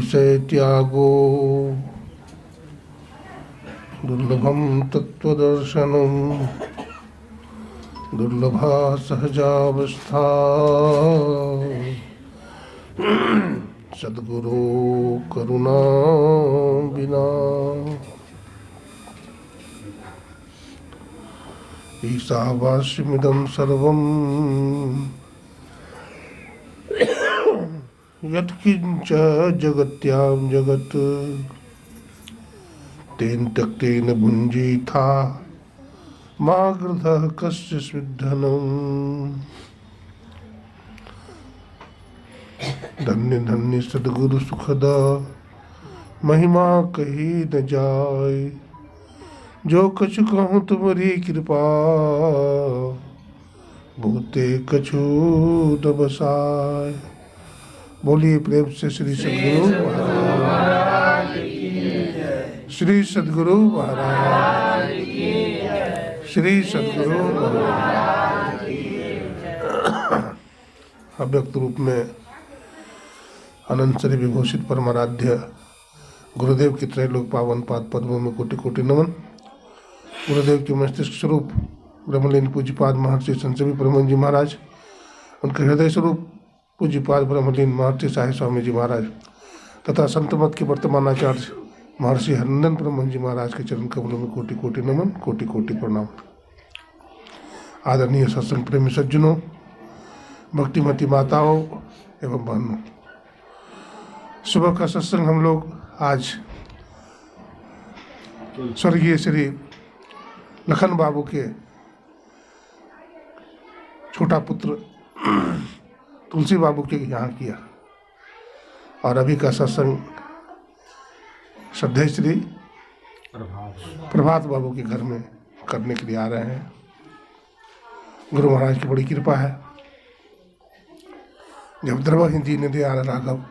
विषय त्यागो दुर्लभम तत्वदर्शनम दुर्लभा सहजावस्था सद्गुरु करुणा बिना। ईशावास्यमिदं सर्वं यत्किंच जगत्यां जगत् तेन त्यक्तेन भुञ्जीथा मा गृधः कस्य स्विद्धनम्। धन्य धन्य सद्गुरु सुखदा महिमा कही न जाय। जो कछु कहूँ तुम्हारी कृपा भूते कछु न बसाय। बोलिए प्रेम से श्री सद्गुरु महाराज की जय। श्री सद्गुरु महाराज की जय। श्री सद्गुरु महाराज की जय। अव्यक्त रूप में अनंत श्री विभूषित परमाराध्य गुरुदेव की त्रैलोक पावन पाद पद्मों में कोटि कोटि नमन। गुरुदेव के मस्तिष्क स्वरूप ब्रह्मलीन पूज्यपाद महर्षि संत परमहंस जी महाराज, उनके हृदय स्वरूप पूज्यपाद ब्रह्मलीन महर्षि साहिब स्वामी जी महाराज तथा संत मत के वर्तमान आचार्य महर्षि हरिनंदन परमहंस जी महाराज के चरण कमलों में कोटि कोटि नमन, कोटि कोटि प्रणाम। आदरणीय सत्संग प्रेमी सज्जनों, भक्तिमती माताओं एवं बहनों, सुबह का सत्संग हम लोग आज स्वर्गीय श्री लखन बाबू के छोटा पुत्र तुलसी बाबू के यहाँ किया और अभी का सत्संग श्रद्धेय श्री प्रभात बाबू के घर में करने के लिए आ रहे हैं। गुरु महाराज की बड़ी कृपा है। जब द्रव हिंदी निधि आर राघव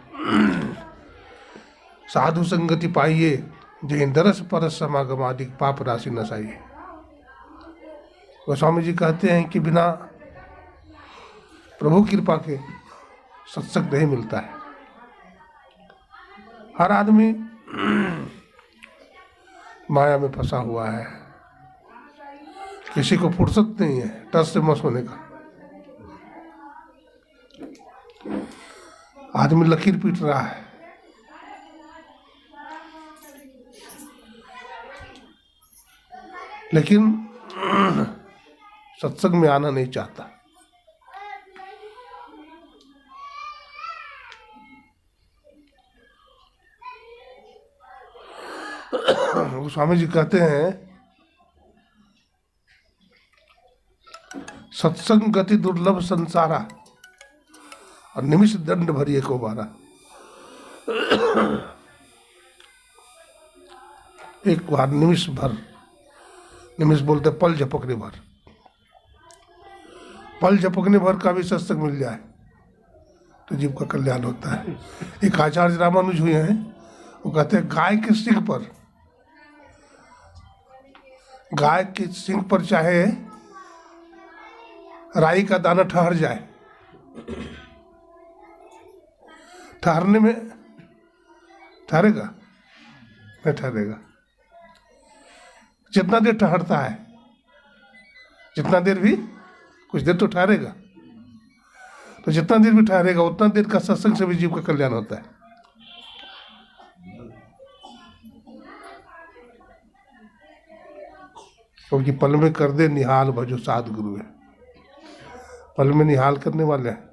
साधु संगति पाइए जय दरस परस समागम आदि पाप राशि नसाइए। गोस्वामी जी कहते हैं कि बिना प्रभु कृपा के सत्संग नहीं मिलता है। हर आदमी माया में फंसा हुआ है, किसी को फुर्सत नहीं है टस से मस होने का। आदमी लकीर पीट रहा है, लेकिन सत्संग में आना नहीं चाहता। स्वामी जी कहते हैं सत्संग गति दुर्लभ संसारा और निमिष दंड भरिए को बारा। एक बार निमिष भर, निमिष बोलते पल झपकने भर, पल झपकने भर का भी सत्संग मिल जाए तो जीव का कल्याण होता है। एक आचार्य रामानुज हुए हैं, वो कहते हैं गाय के सिंग पर, गाय के सिंग पर चाहे राई का दाना ठहर जाए, ठहरने में ठहरेगा नहीं ठहरेगा। जितना देर ठहरता है, जितना देर भी कुछ देर तो ठहरेगा, तो जितना देर भी ठहरेगा उतना देर का सत्संग से भी जीव का कल्याण होता है। क्योंकि पल में कर दे निहाल भजो साध गुरु है, पल में निहाल करने वाले हैं।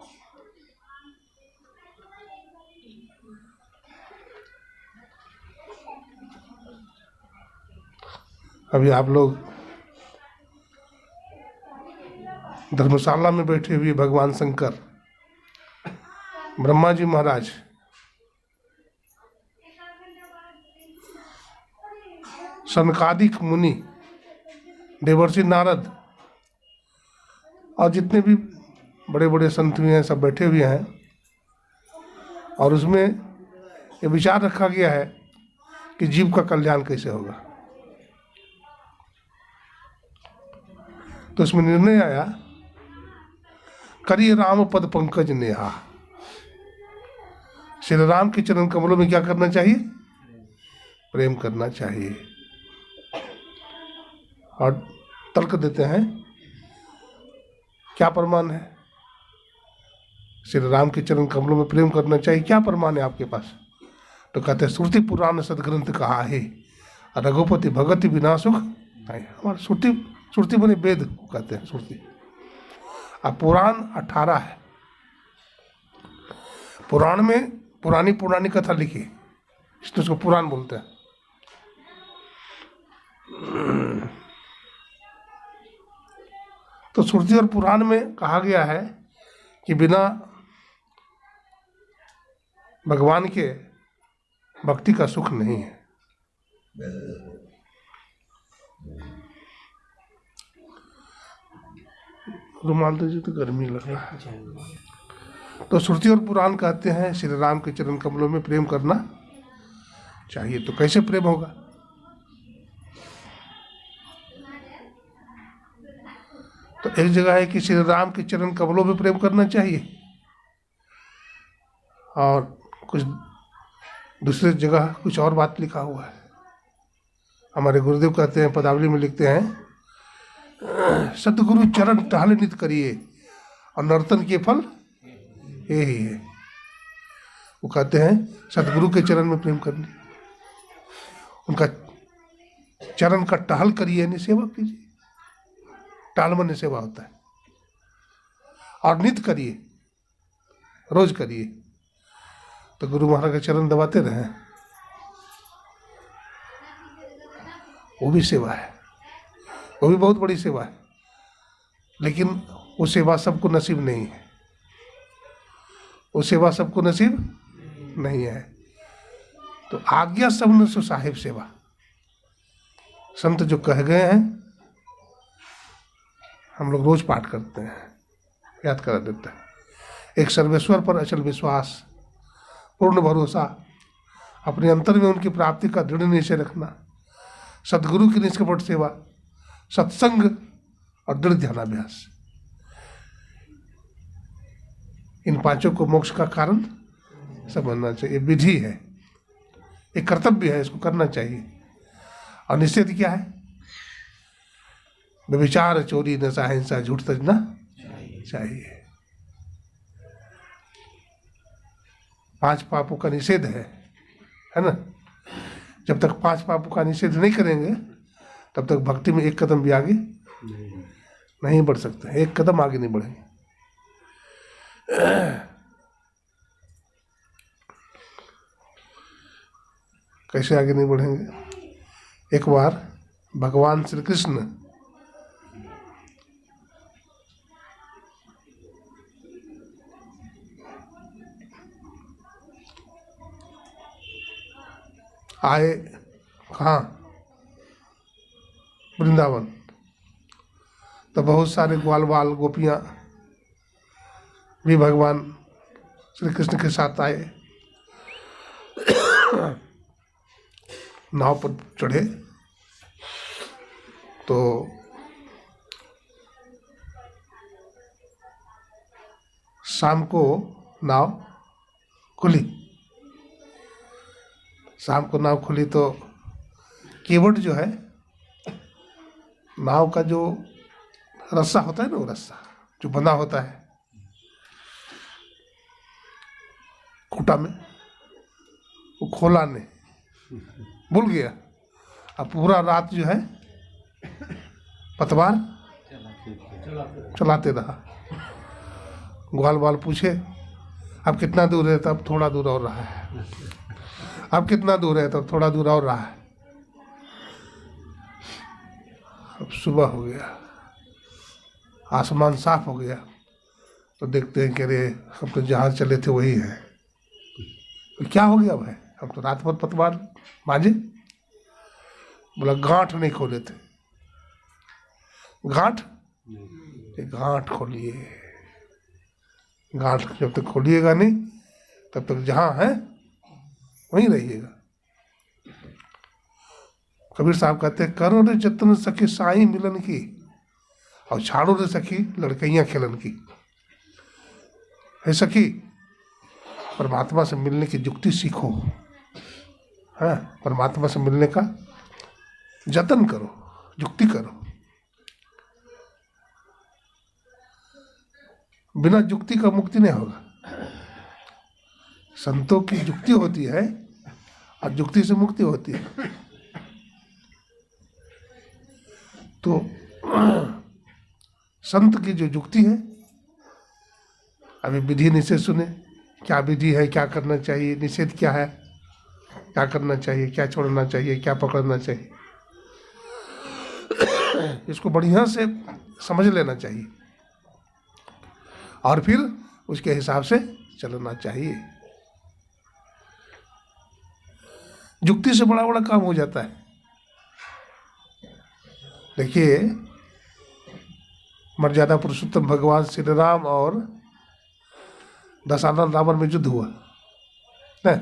अभी आप लोग धर्मशाला में बैठे हुए भगवान शंकर, ब्रह्मा जी महाराज, सनकादिक मुनि, देवर्षि नारद और जितने भी बड़े बड़े संत हुए हैं सब बैठे हुए हैं। और उसमें ये विचार रखा गया है कि जीव का कल्याण कैसे होगा। तो इसमें निर्णय आया करिए राम पद पंकज नेहा, श्री राम के चरण कमलों में क्या करना चाहिए? प्रेम करना चाहिए। और तर्क देते हैं, क्या प्रमाण है? श्री राम के चरण कमलों में प्रेम करना चाहिए, क्या प्रमाण है आपके पास? तो कहते हैं श्रुति पुराण सदग्रंथ कहा है, रघुपति भगति बिना सुख नहीं। हमारे श्रुति बने वेद को कहते हैं श्रुति। अब पुराण 18 है, पुराण में पुरानी कथा लिखी, इसलिए उसको पुराण बोलते हैं। तो श्रुति और पुराण में कहा गया है कि बिना भगवान के भक्ति का सुख नहीं है। रुमाल दीजिए, तो गर्मी लग रहा है। तो श्रुति और पुराण कहते हैं श्री राम के चरण कमलों में प्रेम करना चाहिए। तो कैसे प्रेम होगा? तो एक जगह है कि श्री राम के चरण कमलों में प्रेम करना चाहिए, और कुछ दूसरी जगह कुछ और बात लिखा हुआ है। हमारे गुरुदेव कहते हैं, पदावली में लिखते हैं, सतगुरु चरण टहल नित करिए और नर्तन के फल यही है। वो कहते हैं सतगुरु के चरण में प्रेम करने, उनका चरण का टहल करिए, यानी सेवा कीजिए। टहल मन सेवा होता है। और नित करिए, रोज करिए। तो गुरु महाराज के चरण दबाते रहे, वो भी सेवा है, वो भी बहुत बड़ी सेवा है। लेकिन वो सेवा सबको नसीब नहीं है, वो सेवा सबको नसीब नहीं है। तो आज्ञा सबने सो साहिब सेवा, संत जो कह गए हैं हम लोग रोज पाठ करते हैं, याद करा देता है। एक सर्वेश्वर पर अचल विश्वास, पूर्ण भरोसा, अपने अंतर में उनकी प्राप्ति का दृढ़ निश्चय रखना, सदगुरु की निष्कपट सेवा, सत्संग और दृढ़ ध्यानाभ्यास, इन पांचों को मोक्ष का कारण समझना चाहिए। विधि है, एक कर्तव्य है, इसको करना चाहिए। और निषेध क्या है? व्यभिचार, चोरी, नशा, हिंसा, झूठ तजना चाहिए। 5 पापों का निषेध है ना। जब तक 5 पापों का निषेध नहीं करेंगे तब तक भक्ति में एक कदम भी आगे नहीं बढ़ सकते, एक कदम आगे नहीं बढ़ेंगे। कैसे आगे नहीं बढ़ेंगे? एक बार भगवान श्री कृष्ण आए, कहाँ? वृंदावन। तो बहुत सारे ग्वाल बाल गोपियाँ भी भगवान श्री कृष्ण के साथ आए, नाव पर चढ़े। तो शाम को नाव खुली, शाम को नाव खुली तो केवट जो है, नाव का जो रस्सा होता है ना, वो रस्सा जो बंधा होता है खूटा में, वो खोला ने भूल गया। अब पूरा रात जो है पतवार चलाते रहा। ग्वाल बाल पूछे अब कितना दूर है? तब थोड़ा दूर और रहा है। अब कितना दूर है? तब थोड़ा दूर और रहा है। अब सुबह हो गया, आसमान साफ हो गया, तो देखते हैं कि अरे हम तो जहाँ चले थे वही है। तो क्या हो गया भाई? हम तो रात भर पतवार मांझे। बोला गांठ नहीं खोले थे। गांठ? गांठ खोलिए। गांठ जब तक खोलिएगा नहीं तब तक जहाँ है वहीं रहिएगा। कबीर साहब कहते हैं, करो रे जतन सखी साई मिलन की, और छाड़ो रे सखी लड़कैयाँ खेलन की। है सखी, परमात्मा से मिलने की युक्ति सीखो, हाँ, परमात्मा से मिलने का जतन करो, युक्ति करो। बिना युक्ति का मुक्ति नहीं होगा। संतों की युक्ति होती है और युक्ति से मुक्ति होती है। तो संत की जो युक्ति है, अभी विधि निषेध सुने, क्या विधि है, क्या करना चाहिए, निषेध क्या है, क्या करना चाहिए, क्या छोड़ना चाहिए, क्या पकड़ना चाहिए, इसको बढ़िया से समझ लेना चाहिए और फिर उसके हिसाब से चलना चाहिए। युक्ति से बड़ा बड़ा काम हो जाता है। देखिए, मर्यादा पुरुषोत्तम भगवान श्री राम और दशानन रावण में युद्ध हुआ है,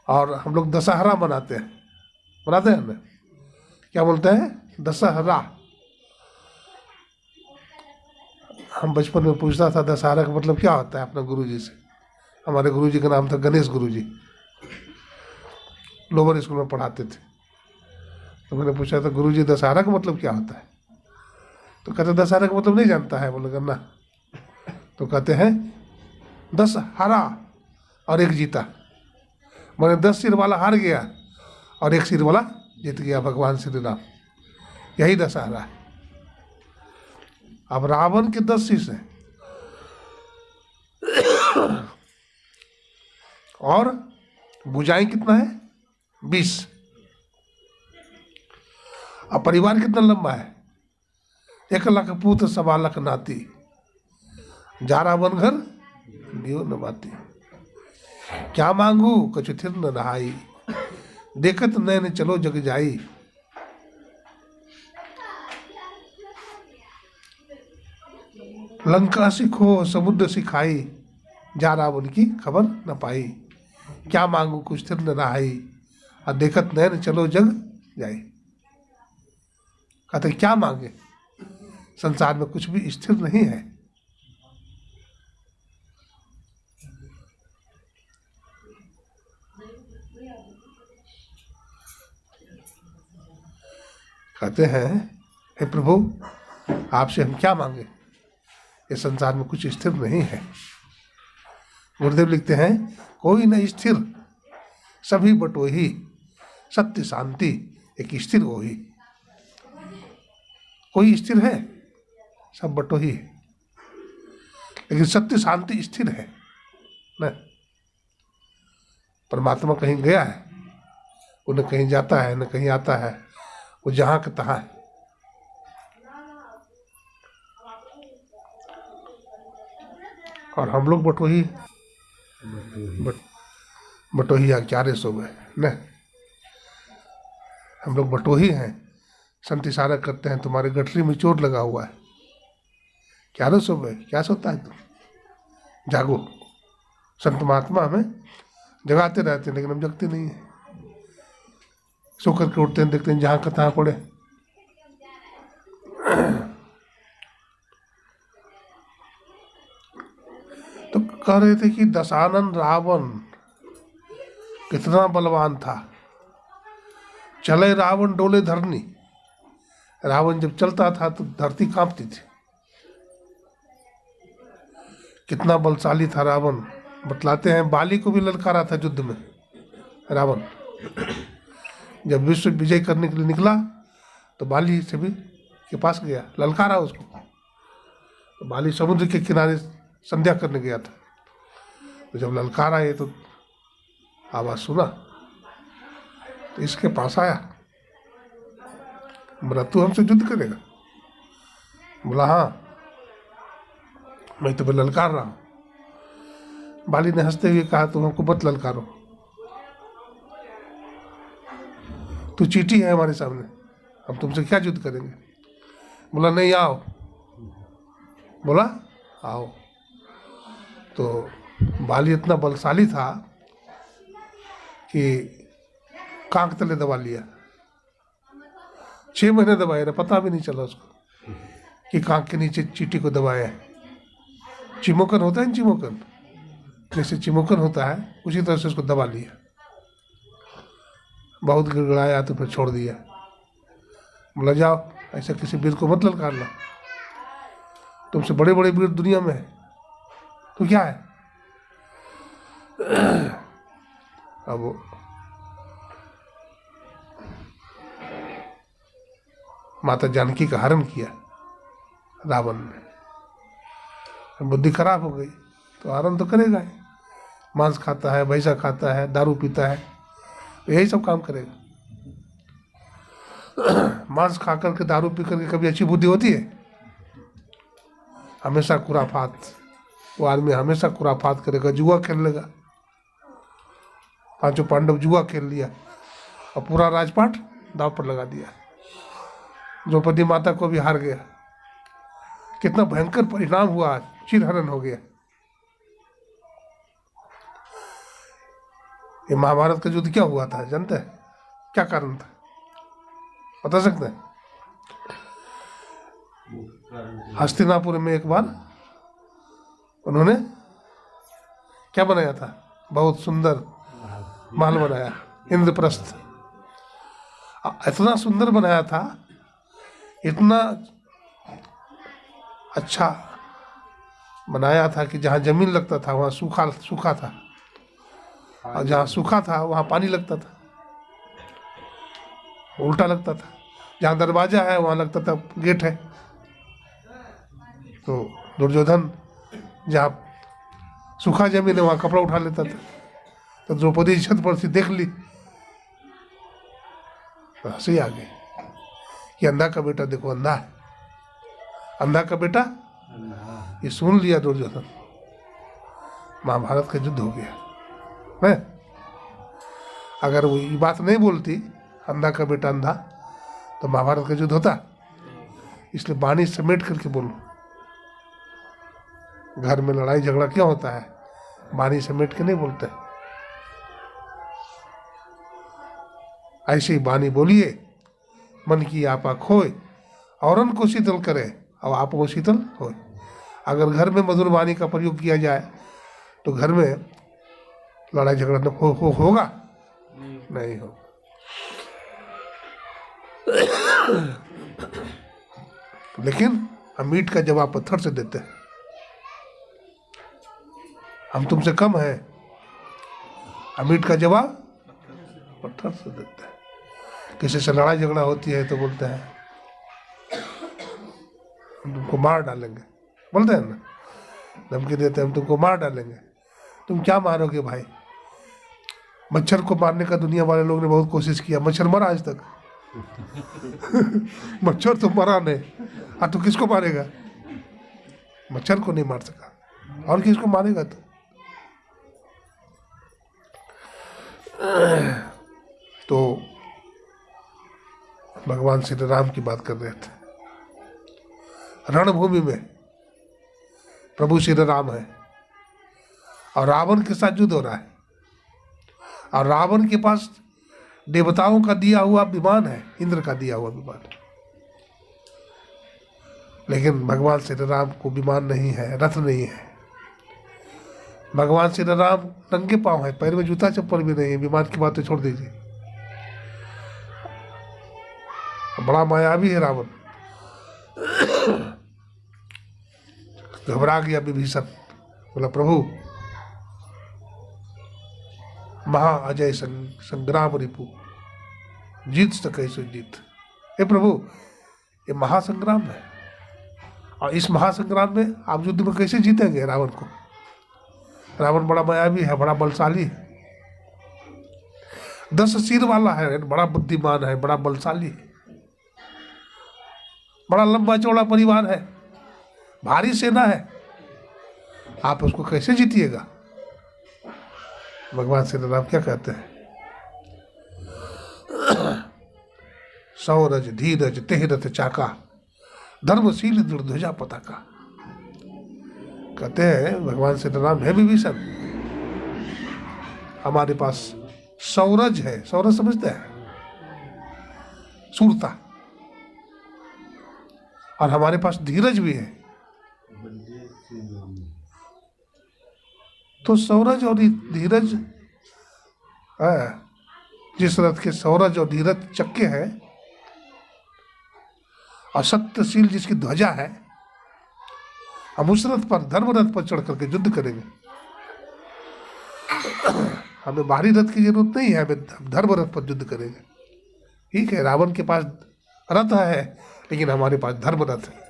और हम लोग दशहरा मनाते हैं ना, क्या बोलते हैं, दशहरा। हम बचपन में पूछता था दशहरा का मतलब क्या होता है अपना गुरुजी से। हमारे गुरुजी का नाम था गणेश गुरुजी, लोअर स्कूल में पढ़ाते थे। तो मैंने पूछा था गुरुजी दशहरा का मतलब क्या होता है, तो कहते दशहरा का मतलब नहीं जानता है। बोले ना, तो कहते हैं 10 हारा और 1 जीता, मैंने 10 सिर वाला हार गया और 1 सिर वाला जीत गया, भगवान श्री राम। यही दशहरा है। अब रावण के 10 शीश हैं और भुजाएं कितना है, 20। अब परिवार कितना लंबा है, 1 लाख पुत्र 1.25 लाख नाती, जा रावण घर दियो न बाती। क्या मांगू कछु थिर न रहाई, देखत नैन चलो जग जाई। लंका सिखो समुद्र सिखाई, जा रावण की खबर न पाई। क्या मांगू कुछ स्थिर न रहाई, और देखत नैन चलो जग जाई। कहते क्या मांगे, संसार में कुछ भी स्थिर नहीं है। कहते हैं हे प्रभु, आपसे हम क्या मांगे, ये संसार में कुछ स्थिर नहीं है। गुरुदेव लिखते हैं कोई न स्थिर सभी बटोही, सत्य शांति एक स्थिर होही। कोई स्थिर है, सब बटोही है, लेकिन सत्य शांति स्थिर है न। परमात्मा कहीं गया है, वो न कहीं जाता है न कहीं आता है, वो जहाँ का तहाँ है। और हम लोग बटोही बटोही आचार्य सो गए न। हम लोग बटोही हैं, संत इशारा करते हैं तुम्हारे गठरी में चोट लगा हुआ है, क्या रो सो गए, क्या सोता है तुम, जागो। संत महात्मा हमें जगाते रहते हैं, लेकिन हम जगते नहीं हैं। सो करके उठते हैं, देखते हैं जहाँ का तहाँ पड़े। तो कह रहे थे कि दशानन रावण कितना बलवान था, चले रावण डोले धरनी। रावण जब चलता था तो धरती कांपती थी। कितना बलशाली था रावण, बतलाते हैं बाली को भी ललकारा था युद्ध में। रावण जब विश्व विजय करने के लिए निकला तो बाली से भी के पास गया, ललकारा उसको। तो बाली समुद्र के किनारे संध्या करने गया था, तो जब ललकारा ये तो आवाज सुना तो इसके पास आया, बोला तू हमसे युद्ध करेगा? बोला हाँ, मैं तुम्हें ललकार रहा हूं। बाली ने हंसते हुए कहा तुम हमको मत ललकारो, तू चींटी है हमारे सामने, हम तुमसे क्या युद्ध करेंगे। बोला नहीं आओ, बोला आओ। तो बाली इतना बलशाली था कि कांक तले दबा लिया। 6 महीने दबाए ना, पता भी नहीं चला उसको कि कांक के नीचे चींटी को दबाया है। चिमोकन होता है ना, चिमोकन, जैसे चिमुकन होता है उसी तरह से उसको दबा लिया। बहुत गिड़गिड़ाया तो फिर छोड़ दिया। बोला जाओ ऐसा किसी वीर को मत ललकारना, तुमसे बड़े बड़े वीर दुनिया में है, तो क्या है। अब माता जानकी का हरण किया रावण ने। बुद्धि खराब हो गई तो हरण तो करेगा ही। मांस खाता है, भैंसा खाता है, दारू पीता है, तो यही सब काम करेगा। मांस खा करके दारू पी करके कभी अच्छी बुद्धि होती है? हमेशा खुराफात। वो आदमी हमेशा खुराफात करेगा, जुआ खेल लेगा। पांचों पांडव जुआ खेल लिया और पूरा राजपाट दांव पर लगा दिया। द्रौपदी माता को भी हार गया। कितना भयंकर परिणाम हुआ, चिरहरण हो गया। ये महाभारत का युद्ध क्या हुआ था जानते हैं? क्या कारण था, बता सकते हैं? हस्तिनापुर में एक बार उन्होंने क्या बनाया था? बहुत सुंदर महल बनाया, इंद्रप्रस्थ। इतना सुंदर बनाया था, इतना अच्छा बनाया था कि जहाँ जमीन लगता था वहाँ सूखा सूखा था, और जहाँ सूखा था वहाँ पानी लगता था, उल्टा लगता था। जहाँ दरवाजा है वहाँ लगता था गेट है। तो दुर्योधन जहाँ सूखा जमीन है वहाँ कपड़ा उठा लेता था। तो द्रौपदी छत पर से देख ली तो हंसी आ गई कि अंधा का बेटा देखो अंधा है, अंधा का बेटा। ये सुन लिया दुर्योधन, महाभारत का युद्ध हो गया है। अगर वो ये बात नहीं बोलती अंधा का बेटा अंधा, तो महाभारत का युद्ध होता। इसलिए वाणी समेट करके बोलो। घर में लड़ाई झगड़ा क्यों होता है? वाणी समेट के नहीं बोलते। ऐसे ही वाणी बोलिए, मन की आपा खोए, औरन को शीतल करे और आप वो शीतल होए। अगर घर में मधुर वाणी का प्रयोग किया जाए तो घर में लड़ाई झगड़ा होगा नहीं होगा। लेकिन हम मीट का जवाब पत्थर से देते हैं। हम तुमसे कम हैं, हम मीट का जवाब पत्थर से देते हैं। किसी से लड़ाई झगड़ा होती है तो बोलते हैं हम तुमको मार डालेंगे, बोलते हैं ना, धमकी देते हैं हम तुमको मार डालेंगे। तुम क्या मारोगे भाई? मच्छर को मारने का दुनिया वाले लोग ने बहुत कोशिश किया, मच्छर मरा आज तक? मच्छर तो मरा नहीं, तो किसको मारेगा? मच्छर को नहीं मार सका और किसको मारेगा? तो भगवान श्री राम की बात कर रहे थे। रणभूमि में प्रभु श्री राम है और रावण के साथ युद्ध हो रहा है, और रावण के पास देवताओं का दिया हुआ विमान है, इंद्र का दिया हुआ विमान। लेकिन भगवान श्री राम को विमान नहीं है, रथ नहीं है। भगवान श्री राम नंगे पांव है, पैर में जूता चप्पल भी नहीं है। विमान की बात तो छोड़ दीजिए। बड़ा मायावी है रावण। घबरा गया विभीषण, बोला प्रभु महा अजय संग्राम रिपु, जीत सके सो जीत। हे प्रभु ये महासंग्राम है, और इस महासंग्राम में आप युद्ध में कैसे जीतेंगे रावण को? रावण बड़ा मायावी है, बड़ा बलशाली है, 10 सिर वाला है, बड़ा बुद्धिमान है, बड़ा बलशाली है, बड़ा लंबा चौड़ा परिवार है, भारी सेना है। आप उसको कैसे जीतिएगा? भगवान श्री राम क्या कहते हैं? सौरज धीरज तेहरथ चाका, धर्मशील दृढ़ पताका। कहते हैं भगवान श्री राम है विभीषण, हमारे पास सौरज है, सौरज समझते हैं, सूरता, और हमारे पास धीरज भी है। तो सौरज और धीरज, जिस रथ के सौरज और धीरज चक्के हैं और सत्यशील जिसकी ध्वजा है, हम उस रथ पर, धर्म रथ पर चढ़ करके युद्ध करेंगे। हमें बाहरी रथ की जरूरत नहीं है, हमें धर्म रथ पर युद्ध करेंगे। ठीक है, रावण के पास रथ है लेकिन हमारे पास धर्म रथ है।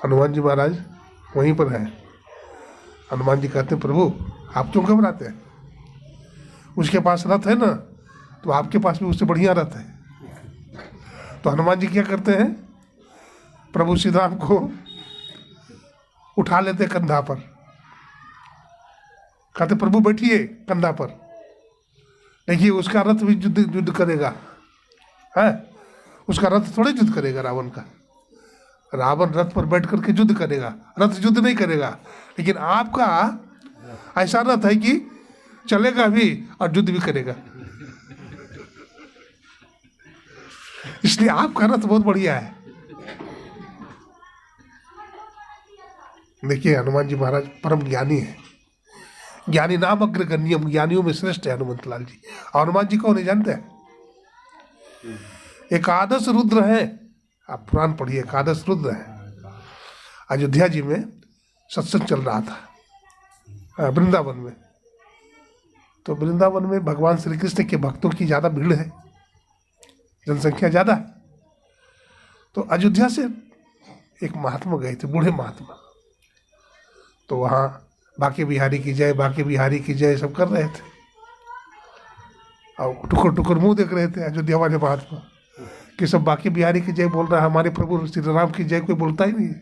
हनुमान जी महाराज वहीं पर हैं। हनुमान जी कहते हैं, प्रभु आप क्यों घबराते हैं? उसके पास रथ है ना, तो आपके पास भी उससे बढ़िया रथ है। तो हनुमान जी क्या करते हैं, प्रभु श्री राम को उठा लेते कंधा पर, कहते प्रभु बैठिए कंधा पर, देखिए उसका रथ भी युद्ध करेगा है, उसका रथ थोड़े युद्ध करेगा रावण का। रावण रथ पर बैठ करके युद्ध करेगा, रथ युद्ध नहीं करेगा। लेकिन आपका ऐसा रथ है कि चलेगा भी और युद्ध भी करेगा। इसलिए आपका रथ बहुत बढ़िया है। देखिए हनुमान जी महाराज परम ज्ञानी है, ज्ञानी नाम अग्रगण्यम, ज्ञानियों में श्रेष्ठ है हनुमंत लाल जी। और हनुमान जी को नहीं जानते हैं, एकादश रुद्र है। आप पुराण पढ़िए, एकादश रुद्र है। अयोध्या जी में सत्संग चल रहा था वृंदावन में, तो वृंदावन में भगवान श्री कृष्ण के भक्तों की ज़्यादा भीड़ है, जनसंख्या ज़्यादा है। तो अयोध्या से एक महात्मा गए थे, बूढ़े महात्मा, तो वहाँ बाके बिहारी की जय, बाके बिहारी की जय सब कर रहे थे और टुकुर टुकुर मुंह देख रहे थे अयोध्या वाले महात्मा कि सब बाके बिहारी की जय बोल रहा है, हमारे प्रभु श्री राम की जय कोई बोलता ही नहीं,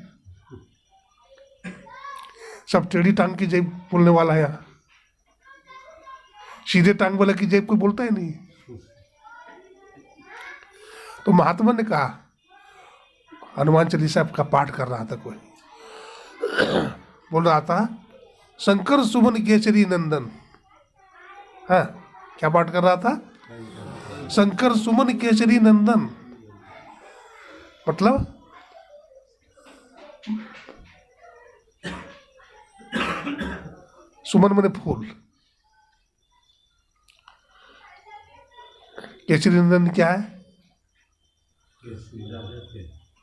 सब टेढ़ी टांग की जय बोलने वाला है, यहाँ सीधे टांग वाला की जय कोई बोलता ही नहीं। तो महात्मा ने कहा, हनुमान चालीसा का पाठ कर रहा था कोई, बोल रहा था शंकर सुमन केसरी नंदन। हाँ, क्या पाठ कर रहा था? शंकर सुमन केसरी नंदन। मतलब सुमन माने फूल, केसरी नंदन क्या है?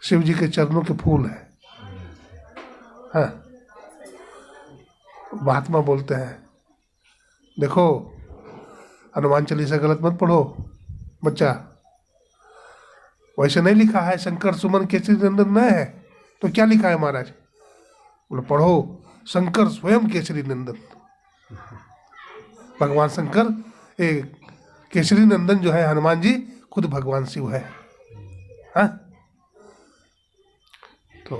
शिव जी के चरणों के फूल है। हाँ, महात्मा बोलते हैं, देखो हनुमान चालीसा गलत मत पढ़ो बच्चा, वैसे नहीं लिखा है, शंकर सुमन केसरी नंदन न है, तो क्या लिखा है महाराज? बोले पढ़ो शंकर स्वयं केसरी नंदन। भगवान शंकर केसरी नंदन जो है हनुमान जी खुद भगवान शिव है। हाँ, तो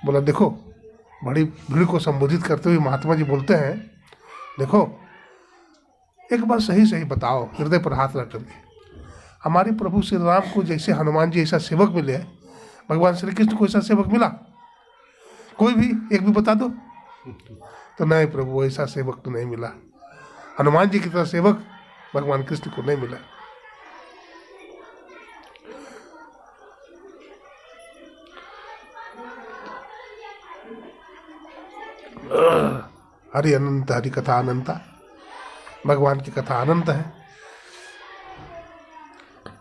बोला देखो, बड़ी भीड़ को संबोधित करते हुए महात्मा जी बोलते हैं, देखो एक बात सही सही बताओ, हृदय पर हाथ रख करके, हमारे प्रभु श्री राम को जैसे हनुमान जी ऐसा सेवक मिले, भगवान श्री कृष्ण को ऐसा सेवक मिला? कोई भी एक भी बता दो। तो नहीं प्रभु, ऐसा सेवक तो नहीं मिला, हनुमान जी की तरह सेवक भगवान कृष्ण को नहीं मिला। हरि अनंत, हरि कथा अनंता, भगवान की कथा अनंत है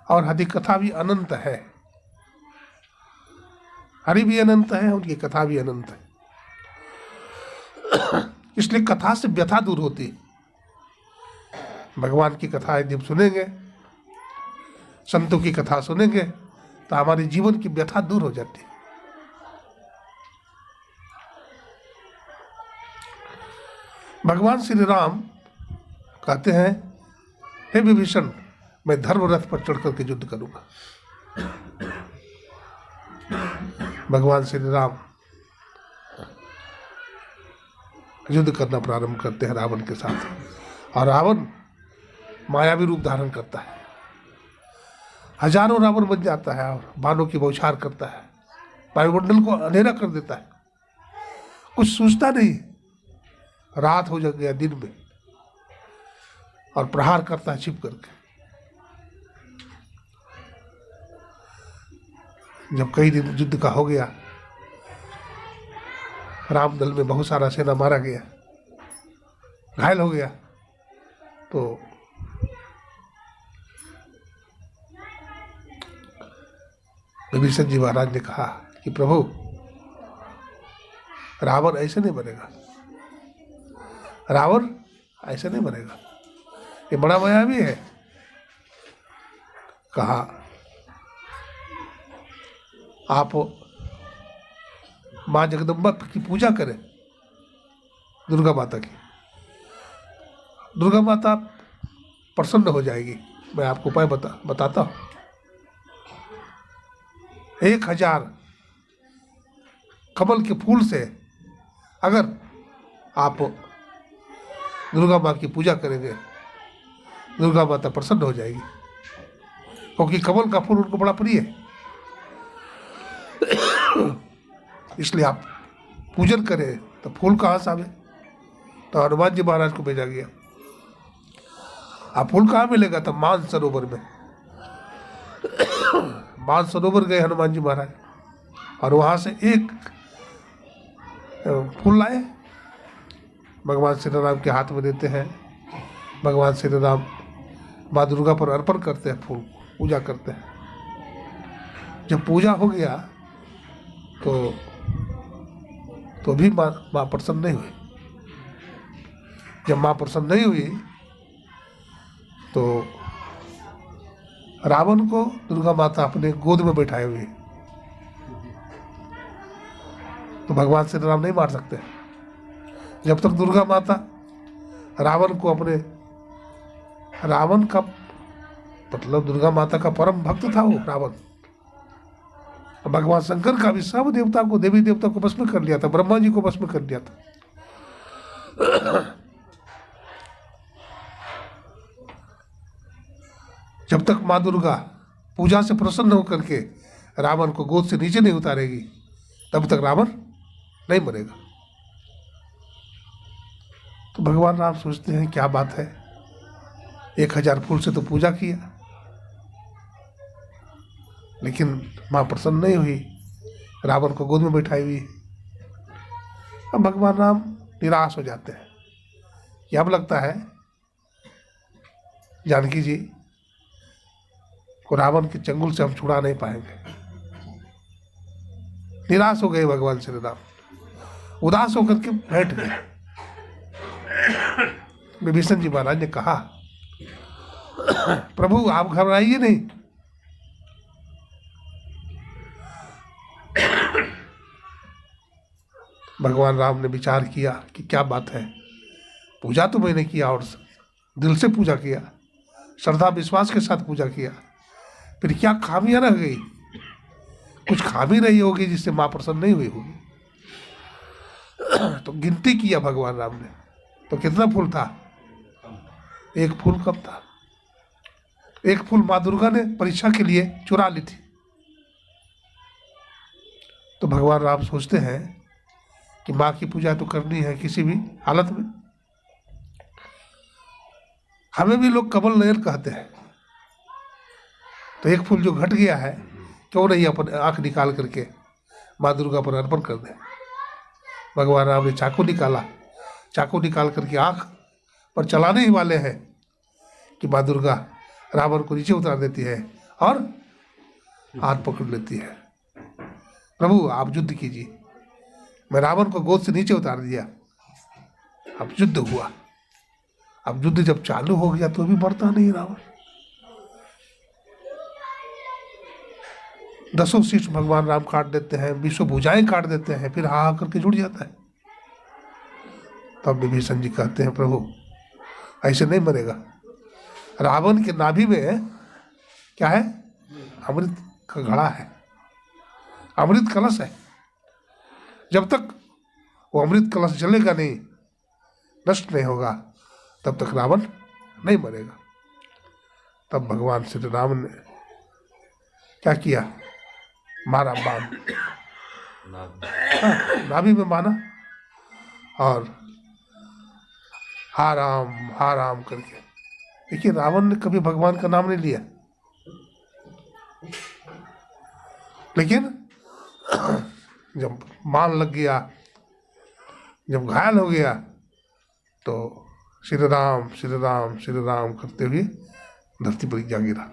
और हरि कथा भी अनंत है। हरि भी अनंत है, उनकी कथा भी अनंत है। इसलिए कथा से व्यथा दूर होती है। भगवान की कथा जब सुनेंगे, संतों की कथा सुनेंगे, तो हमारे जीवन की व्यथा दूर हो जाती है। भगवान श्री राम कहते हैं, हे विभीषण, मैं धर्म रथ पर चढ़ करके युद्ध करूंगा। भगवान श्री राम युद्ध करना प्रारंभ करते हैं रावण के साथ, और रावण मायावी रूप धारण करता है, हजारों रावण बन जाता है और बाणों की बौछार करता है, वायुमंडल को अंधेरा कर देता है, कुछ सोचता नहीं, रात हो गया दिन में, और प्रहार करता है छिप करके। जब कई दिन युद्ध का हो गया, राम दल में बहुत सारा सेना मारा गया, घायल हो गया, तो विभीषण जी महाराज ने कहा कि प्रभु, रावण ऐसे नहीं बनेगा, रावण ऐसे नहीं बनेगा, ये बड़ा मायावी है। कहा आप माँ जगदम्बा की पूजा करें, दुर्गा माता की, दुर्गा माता प्रसन्न हो जाएगी। मैं आपको उपाय बताता हूँ। 1000 कमल के फूल से अगर आप दुर्गा माँ की पूजा करेंगे, दुर्गा माता प्रसन्न हो जाएगी, क्योंकि कमल का फूल उनको बड़ा प्रिय है। इसलिए आप पूजन करें। तो फूल कहाँ से आवे? तो हनुमान जी महाराज को भेजा गया। आप फूल कहाँ मिलेगा? तो मानसरोवर में। मानसरोवर गए हनुमान जी महाराज और वहाँ से एक फूल लाए, भगवान श्री राम के हाथ में देते हैं। भगवान श्री राम माँ दुर्गा पर अर्पण करते हैं, फूल पूजा करते हैं। जब पूजा हो गया तो भी माँ प्रसन्न नहीं हुई। जब माँ प्रसन्न नहीं हुई तो रावण को दुर्गा माता अपने गोद में बैठाए हुए, तो भगवान श्री राम नहीं मार सकते। जब तक दुर्गा माता रावण को अपने, रावण का मतलब दुर्गा माता का परम भक्त था वो रावण। भगवान शंकर का भी सब देवता को, देवी देवता को भस्म कर लिया था, ब्रह्मा जी को भस्म कर लिया था। जब तक माँ दुर्गा पूजा से प्रसन्न होकर के रावण को गोद से नीचे नहीं उतारेगी, तब तक रावण नहीं मरेगा। तो भगवान राम सोचते हैं क्या बात है, 1000 फूल से तो पूजा किया, लेकिन माँ प्रसन्न नहीं हुई, रावण को गोद में बैठाई हुई। अब भगवान राम निराश हो जाते हैं कि अब लगता है जानकी जी को रावण के चंगुल से हम छुड़ा नहीं पाएंगे। निराश हो गए भगवान श्री राम, उदास होकर के बैठ गए। विभीषण जी महाराज ने कहा, प्रभु आप घबराइए नहीं, भगवान राम ने विचार किया कि क्या बात है, पूजा तो मैंने किया और दिल से पूजा किया, श्रद्धा विश्वास के साथ पूजा किया, फिर क्या खामियां रह गई? कुछ खामी रही होगी जिससे मां प्रसन्न नहीं हुई होगी। तो गिनती किया भगवान राम ने, तो कितना फूल था? एक फूल कम था। एक फूल माँ दुर्गा ने परीक्षा के लिए चुरा ली थी। तो भगवान राम सोचते हैं कि माँ की पूजा तो करनी है किसी भी हालत में। हमें भी लोग कमल नयन कहते हैं, तो एक फूल जो घट गया है, क्यों नहीं अपन आंख निकाल करके माँ दुर्गा पर अर्पण कर दें। भगवान राम ने चाकू निकाला, चाकू निकाल करके आंख पर चलाने ही वाले हैं कि माँ दुर्गा रावण को नीचे उतार देती है और हाथ पकड़ लेती है। प्रभु आप युद्ध कीजिए। मैं रावण को गोद से नीचे उतार दिया, अब युद्ध हुआ। अब युद्ध जब चालू हो गया तो भी मरता नहीं रावण। 10 शीश भगवान राम काट देते हैं, 20 भुजाएं काट देते हैं, फिर हा करके जुड़ जाता है। तब विभीषण जी कहते हैं, प्रभु ऐसे नहीं मरेगा। रावण के नाभि में क्या है? अमृत का घड़ा है, अमृत कलश है। जब तक वो अमृत कलश जलेगा नहीं, नष्ट नहीं होगा, तब तक रावण नहीं मरेगा। तब भगवान श्री राम ने क्या किया? मारा बाण, नाभि में माना और हा राम करके। देखिए रावण ने कभी भगवान का नाम नहीं लिया, लेकिन जब मान लग गया, जब घायल हो गया, तो श्री राम श्री राम श्री राम करते हुए धरती पर जा गिरा।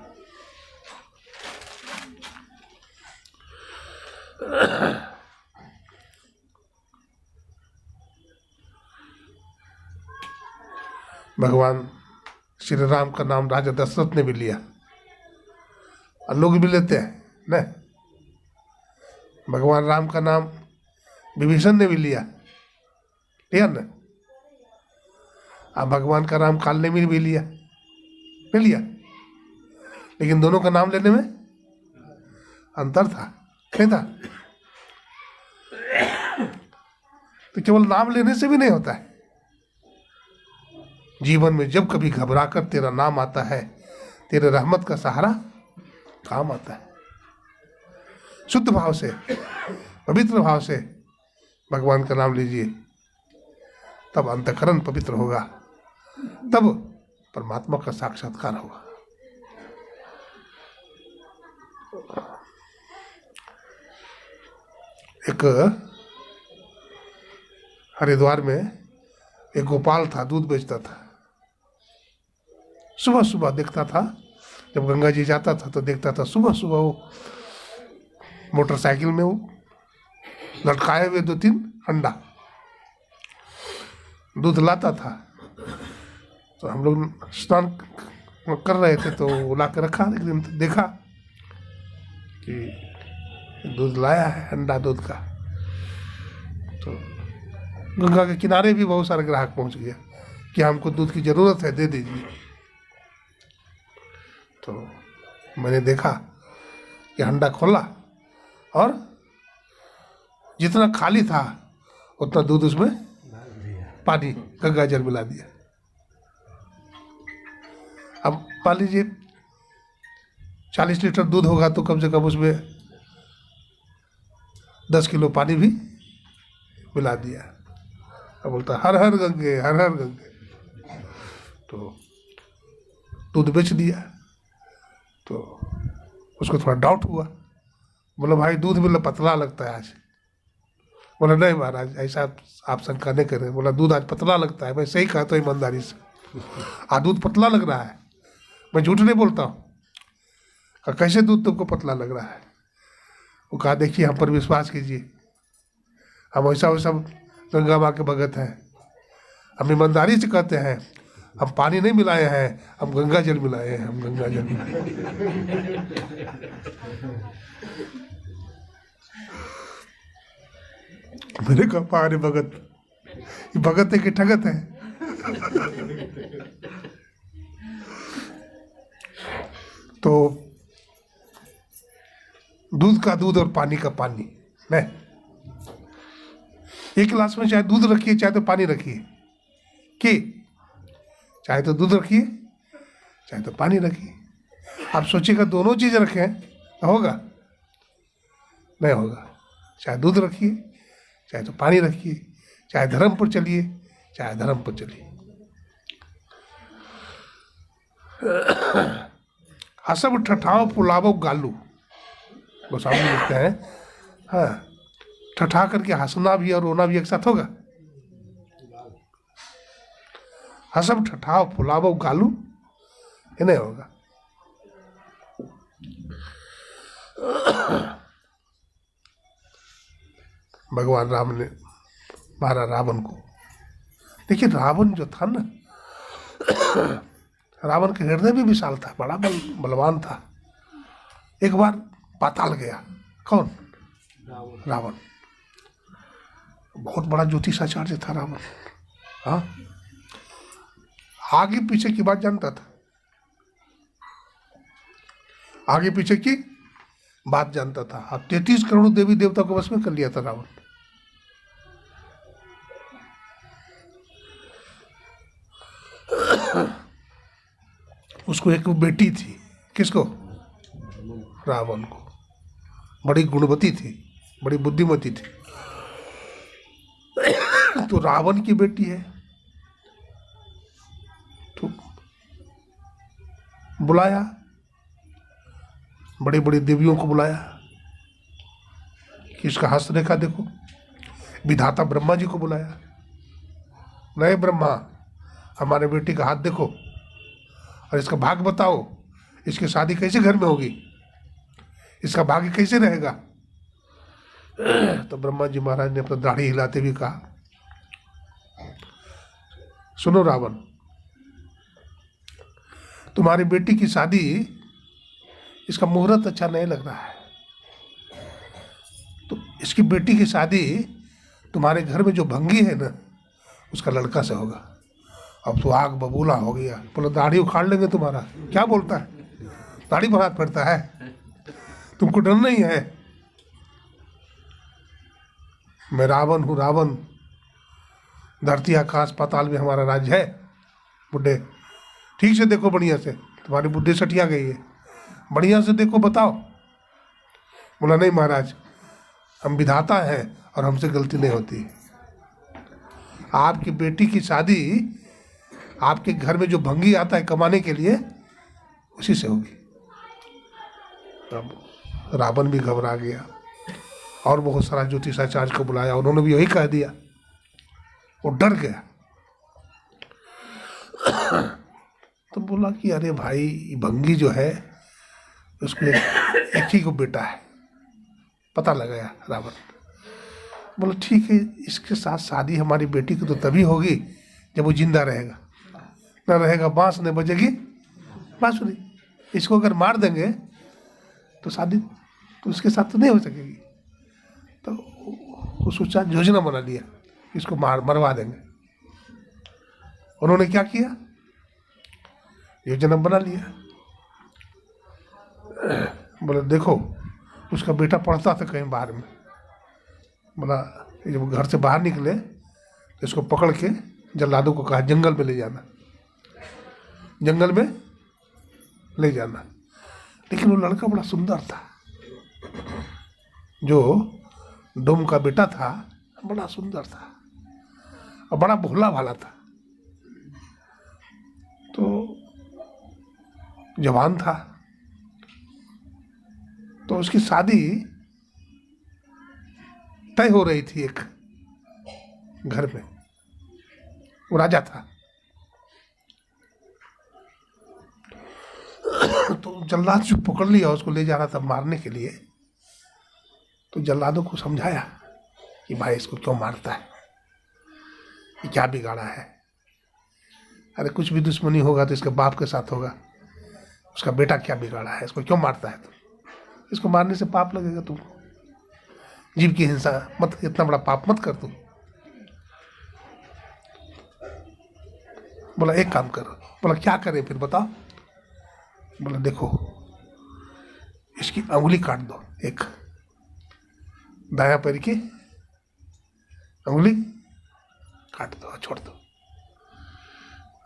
भगवान श्री राम का नाम राजा दशरथ ने भी लिया, और लोग भी लेते हैं न। भगवान राम का नाम विभीषण ने भी लिया न। अब भगवान का नाम काल ने भी लिया, ले लिया, लेकिन दोनों का नाम लेने में अंतर था, क्या था? तो केवल नाम लेने से भी नहीं होता है। जीवन में जब कभी घबरा कर तेरा नाम आता है, तेरे रहमत का सहारा काम आता है। शुद्ध भाव से, पवित्र भाव से भगवान का नाम लीजिए, तब अंतःकरण पवित्र होगा, तब परमात्मा का साक्षात्कार होगा। एक हरिद्वार में एक गोपाल था, दूध बेचता था। सुबह सुबह देखता था, जब गंगा जी जाता था तो देखता था सुबह सुबह वो मोटरसाइकिल में वो लटकाए हुए 2-3 अंडा दूध लाता था। तो हम लोग स्नान कर रहे थे तो वो ला के रखा। एक दिन तो देखा कि दूध लाया है, अंडा दूध का। तो गंगा के किनारे भी बहुत सारे ग्राहक पहुंच गया कि हमको दूध की जरूरत है, दे दीजिए। तो मैंने देखा कि अंडा खोला और जितना खाली था उतना दूध उसमें पानी गंगा जल मिला दिया। अब मान लीजिए 40 लीटर दूध होगा तो कम से कम उसमें 10 किलो पानी भी मिला दिया। अब बोलता हर हर गंगे, हर हर गंगे। तो दूध बेच दिया। तो उसको थोड़ा डाउट हुआ, बोला भाई दूध में पतला लगता है आज। बोला नहीं महाराज, ऐसा आप शंका नहीं करें। बोला दूध आज पतला लगता है। मैं सही कहता हूँ ईमानदारी से, आज दूध पतला लग रहा है, मैं झूठ नहीं बोलता हूँ। कैसे दूध तुमको पतला लग रहा है? वो कहा देखिए हम पर विश्वास कीजिए, हम ऐसा वैसा गंगा माँ के भगत हैं, हम ईमानदारी से कहते हैं, हम पानी नहीं मिलाए हैं, हम गंगा जल मिलाए हैं, हम गंगा जल मिलाए। मैंने कहा पारे भगत, ये भगत है कि ठगत है? तो दूध का दूध और पानी का पानी नहीं। एक गिलास में चाहे दूध रखिए चाहे तो पानी रखिए, कि चाहे तो दूध रखिए चाहे तो पानी रखिए। आप सोचिएगा दोनों चीज रखें तो होगा? नहीं होगा। चाहे दूध रखिए चाहे तो पानी रखिए, चाहे धर्म पर चलिए चाहे धर्म पर चलिए। हसब ठठाओ पुलावो गालू, गोस्वामी लिखते हैं। हाँ, ठठा करके हंसना भी और रोना भी एक साथ होगा? हसब ठठाओ फुलावो गालू, ये नहीं होगा। भगवान राम ने मारा रावण को। देखिए रावण जो था ना, रावण का हृदय भी विशाल था, बड़ा बलवान था। एक बार पाताल गया। कौन? रावण। बहुत बड़ा ज्योतिषाचार्य था रावण। हाँ, आगे पीछे की बात जानता था, आगे पीछे की बात जानता था। अब 33 करोड़ देवी देवता को बस में कर लिया था रावण। उसको एक बेटी थी, किसको? रावण को। बड़ी गुणवती थी, बड़ी बुद्धिमती थी। तो रावण की बेटी है तो बुलाया, बड़ी बड़ी देवियों को बुलाया, कि इसका हस्तरेखा देखो। विधाता ब्रह्मा जी को बुलाया, नहीं ब्रह्मा, हमारे बेटी का हाथ देखो और इसका भाग्य बताओ, इसकी शादी कैसे घर में होगी, इसका भाग्य कैसे रहेगा। तो ब्रह्मा जी महाराज ने अपना दाढ़ी हिलाते हुए कहा, सुनो रावण, तुम्हारी बेटी की शादी, इसका मुहूर्त अच्छा नहीं लग रहा है, तो इसकी बेटी की शादी तुम्हारे घर में जो भंगी है ना, उसका लड़का से होगा। अब तो आग बबूला हो गया, बोला दाढ़ी उखाड़ लेंगे तुम्हारा। क्या बोलता है, दाढ़ी पर हाथ पड़ता है, तुमको डर नहीं है। मैं रावण हूँ, रावण, धरती आकाश पाताल में हमारा राज्य है। बुड्ढे ठीक से देखो, बढ़िया से, तुम्हारी बुद्धि सटिया गई है, बढ़िया से देखो, बताओ। बोला नहीं महाराज, हम विधाता हैं और हमसे गलती नहीं होती। आपकी बेटी की शादी आपके घर में जो भंगी आता है कमाने के लिए, उसी से होगी। अब रावण भी घबरा गया और बहुत सारा ज्योतिषाचार्य को बुलाया, उन्होंने भी यही कह दिया। वो डर गया। तो बोला कि अरे भाई, भंगी जो है उसको एक ही को बेटा है, पता लगाया रावण। बोला ठीक है, इसके साथ शादी हमारी बेटी की तो तभी होगी जब वो जिंदा रहेगा, न रहेगा बांस न बजेगी बांसुरी। इसको अगर मार देंगे तो शादी तो उसके साथ तो नहीं हो सकेगी। तो वो सोचा, योजना बना लिया, इसको मरवा देंगे। उन्होंने क्या किया, योजना बना लिया। बोला देखो, उसका बेटा पढ़ता था कहीं बाहर में। बोला जब घर से बाहर निकले तो इसको पकड़ के जल्लादों को कहा जंगल में ले जाना, जंगल में ले जाना। लेकिन वो लड़का बड़ा सुंदर था, जो डोम का बेटा था, बड़ा सुंदर था और बड़ा भोला भाला था। तो जवान था, तो उसकी शादी तय हो रही थी एक घर में। वो राजा था। तो जल्लाद जो पकड़ लिया, उसको ले जा रहा था मारने के लिए। तो जल्लादों को समझाया कि भाई इसको क्यों मारता है, ये क्या बिगाड़ा है। अरे कुछ भी दुश्मनी होगा तो इसके बाप के साथ होगा, उसका बेटा क्या बिगाड़ा है, इसको क्यों मारता है तुम, इसको मारने से पाप लगेगा तुमको, जीव की हिंसा मत, इतना बड़ा पाप मत कर तुम। बोला एक काम करो। बोला क्या करें फिर बताओ। बोला देखो, इसकी अंगुली काट दो, एक दाया पैर की अंगुली काट दो, छोड़ दो।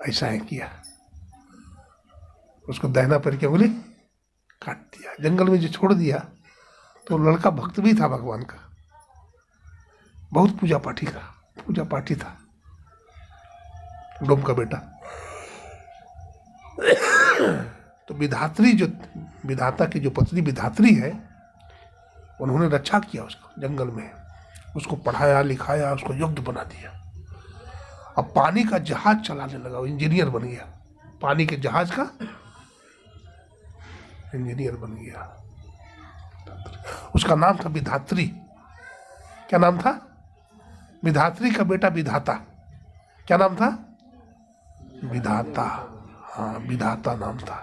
ऐसा है किया, उसको दाहिना पैर की अंगुली काट दिया, जंगल में जो छोड़ दिया। तो लड़का भक्त भी था भगवान का, बहुत पूजा पाठी था, डोम का बेटा। तो विधाता की जो पत्नी विधात्री है, उन्होंने रक्षा किया उसको जंगल में, उसको पढ़ाया लिखाया, उसको योग्य बना दिया। अब पानी का जहाज चलाने लगा, वो इंजीनियर बन गया, पानी के जहाज का इंजीनियर बन गया। उसका नाम था विधात्री। क्या नाम था? विधात्री का बेटा विधाता। क्या नाम था? विधाता। हाँ, विधाता नाम था।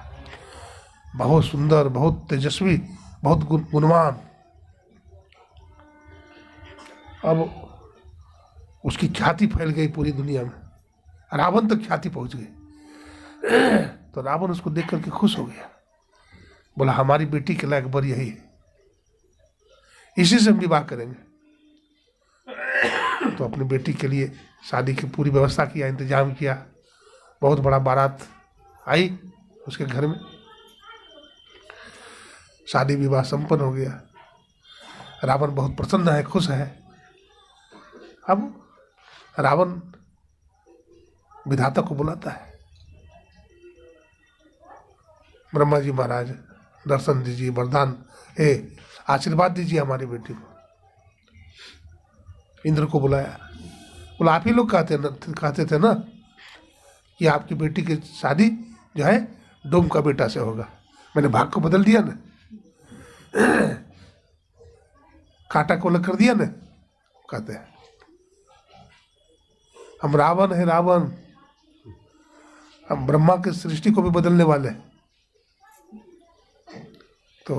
बहुत सुंदर, बहुत तेजस्वी, बहुत गुणवान। अब उसकी ख्याति फैल गई पूरी दुनिया में, रावण तक ख्याति पहुंच गई। तो रावण उसको देख करके खुश हो गया, बोला हमारी बेटी के लायक बर यही है, इसी से हम विवाह करेंगे। तो अपनी बेटी के लिए शादी की पूरी व्यवस्था किया, इंतजाम किया। बहुत बड़ा बारात आई उसके घर में, शादी विवाह संपन्न हो गया। रावण बहुत प्रसन्न है, खुश है। अब रावण विधाता को बुलाता है, ब्रह्मा जी महाराज दर्शन दीजिए, वरदान आशीर्वाद दीजिए हमारी बेटी को। इंद्र को बुलाया, बोला आप ही लोग कहते थे ना कि आपकी बेटी की शादी जो है डोम का बेटा से होगा, मैंने भाग को बदल दिया ना, कांटा को अलग कर दिया ना। कहते हैं हम रावण है, रावण, हम ब्रह्मा की सृष्टि को भी बदलने वाले। तो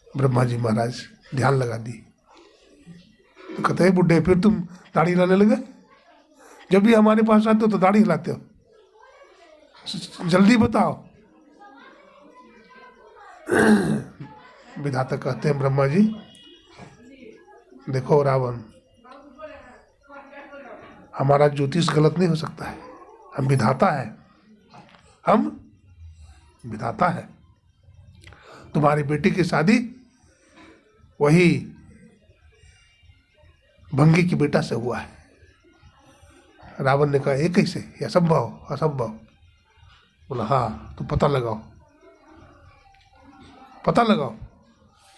ब्रह्मा जी महाराज ध्यान लगा दी। तो कहते हैं बुड्ढे फिर तुम दाढ़ी हिलाने लगे, जब भी हमारे पास आते हो तो दाढ़ी हिलाते हो, जल्दी बताओ। विधाता कहते हैं ब्रह्मा जी देखो रावण, हमारा ज्योतिष गलत नहीं हो सकता है, हम विधाता है, हम विधाता है। तुम्हारी बेटी की शादी वही भंगी की बेटा से हुआ है। रावण ने कहा ये कैसे, ये असंभव, असंभव। बोला हाँ तो पता लगाओ, पता लगाओ।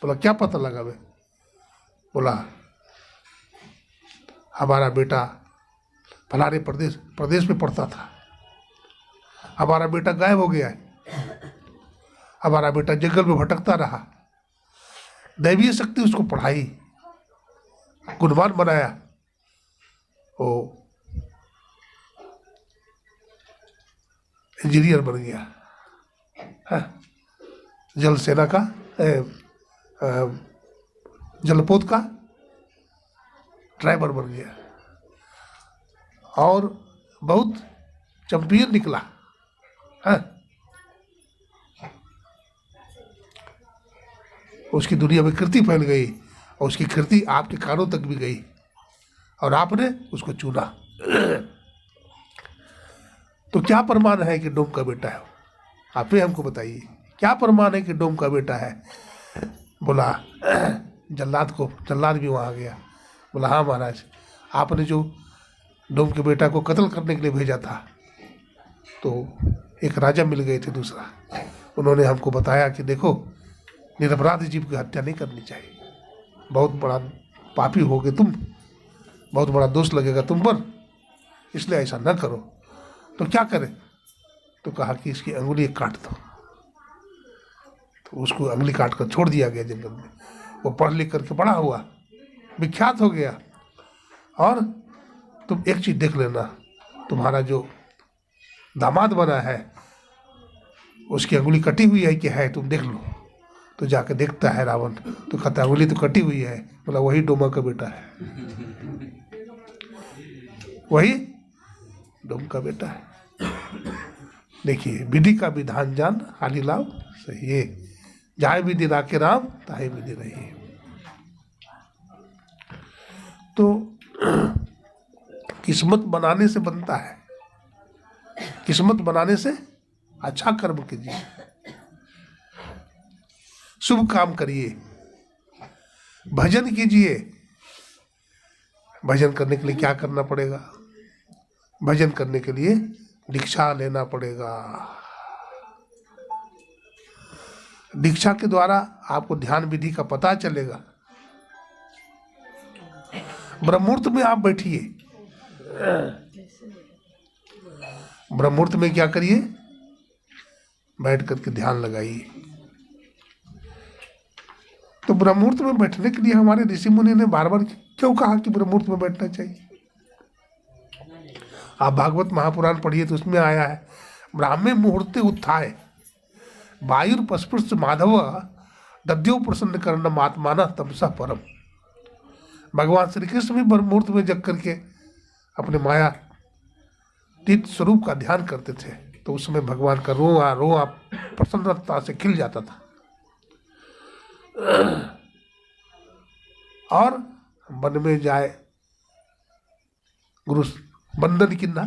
बोला क्या पता लगावे? बोला हमारा बेटा फलाने प्रदेश में पढ़ता था, हमारा बेटा गायब हो गया है, हमारा बेटा जंगल में भटकता रहा, दैवीय शक्ति उसको पढ़ाई, गुणवान बनाया, वो इंजीनियर बन गया, जल सेना का जलपोत का ड्राइवर बन गया और बहुत चैंपियन निकला है। उसकी दुनिया में कीर्ति फैल गई और उसकी कीर्ति आपके कानों तक भी गई और आपने उसको चुना। तो क्या प्रमाण है कि डोम का बेटा है? आप ही हमको बताइए, क्या प्रमाण है कि डोम का बेटा है? बोला जल्लाद भी वहाँ गया। बोला हाँ महाराज, आपने जो डोम के बेटा को कत्ल करने के लिए भेजा था, तो एक राजा मिल गए थे दूसरा, उन्होंने हमको बताया कि देखो निरपराध जीव की हत्या नहीं करनी चाहिए, बहुत बड़ा पापी होगे तुम, बहुत बड़ा दोष लगेगा तुम पर, इसलिए ऐसा न करो। तो क्या करें? तो कहा कि इसकी अंगुली काट दो। तो उसको अंगुली काट कर छोड़ दिया गया जंगल में। वो पढ़ लिख करके बड़ा हुआ, विख्यात हो गया। और तुम एक चीज देख लेना, तुम्हारा जो दामाद बना है उसकी अंगुली कटी हुई है कि है, तुम देख लो। तो जाके देखता है रावण, तो कहता है अंगुली तो कटी हुई है। बोला वही डोमा का बेटा है, वही डोम का बेटा है। देखिए विधि का विधान जान हाली लाभ सही है, जाए विधि राखे राम ताहे विधि रही। तो किस्मत बनाने से बनता है, किस्मत बनाने से अच्छा कर्म कीजिए, शुभ काम करिए, भजन कीजिए। भजन करने के लिए क्या करना पड़ेगा? भजन करने के लिए दीक्षा लेना पड़ेगा। दीक्षा के द्वारा आपको ध्यान विधि का पता चलेगा। ब्रह्ममुहूर्त में आप बैठिए, ब्रह्ममुहूर्त में क्या करिए? बैठ करके ध्यान लगाइए। तो ब्रह्ममुहूर्त में बैठने के लिए हमारे ऋषि मुनि ने बार बार क्यों कहा कि ब्रह्ममुहूर्त में बैठना चाहिए? आप भागवत महापुराण पढ़िए तो उसमें आया है, ब्राह्मे मुहूर्ते उत्थाय वायुर्पस्पृश्य माधव दद्यो प्रसन्न कर्ण आत्माना तमसा परम। भगवान श्री कृष्ण भी ब्रह्ममुहूर्त में जग करके अपने माया तीत स्वरूप का ध्यान करते थे, तो उस समय भगवान का रोआ रोआ प्रसन्नता से खिल जाता था। और वन में जाए गुरु बंदन किन्ना,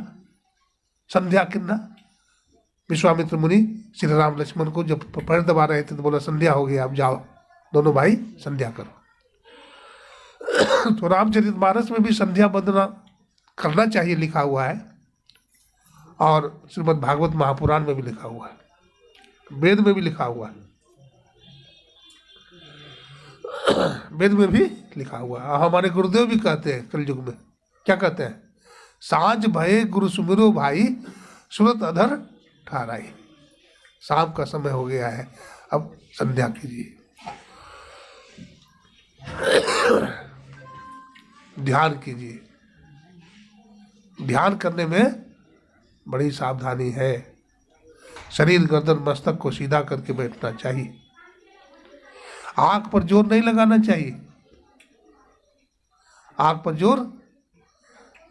संध्या किन्ना। विश्वामित्र मुनि श्री राम लक्ष्मण को जब पैर दबा रहे थे तो बोला संध्या हो गई, आप जाओ दोनों भाई संध्या करो। तो रामचरितमानस में भी संध्या वंदना करना चाहिए लिखा हुआ है, और श्रीमद् भागवत महापुराण में भी लिखा हुआ है, वेद में भी लिखा हुआ है। वेद में भी लिखा हुआ है। हमारे गुरुदेव भी कहते हैं कलयुग में, क्या कहते हैं? सांझ भये गुरु सुमिरो भाई, सुरत अधर ठाराई। शाम का समय हो गया है, अब संध्या कीजिए, ध्यान कीजिए। ध्यान करने में बड़ी सावधानी है। शरीर गर्दन मस्तक को सीधा करके बैठना चाहिए। आंख पर जोर नहीं लगाना चाहिए, आंख पर जोर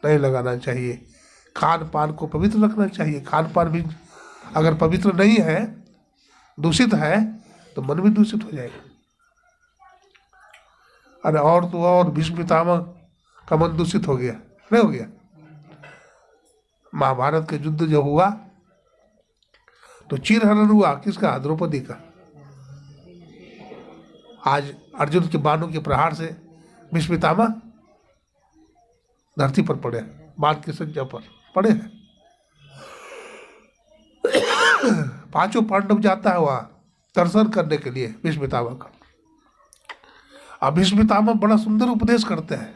नहीं लगाना चाहिए। खान पान को पवित्र रखना चाहिए। खान पान भी अगर पवित्र नहीं है, दूषित है, तो मन भी दूषित हो जाएगा। अरे और तो और भीष्म पितामह का मन दूषित हो गया, नहीं हो गया? महाभारत के युद्ध जो हुआ तो चीरहरण हुआ, किसका? द्रौपदी का। आज अर्जुन के बाणों के प्रहार से भीष्म पितामह धरती पर पड़े, बाण की सज्जा पर पड़े हैं। पांचों पांडव जाता है वहां दर्शन करने के लिए भीष्म पितामह का। अब भीष्म पितामह बड़ा सुंदर उपदेश करते हैं,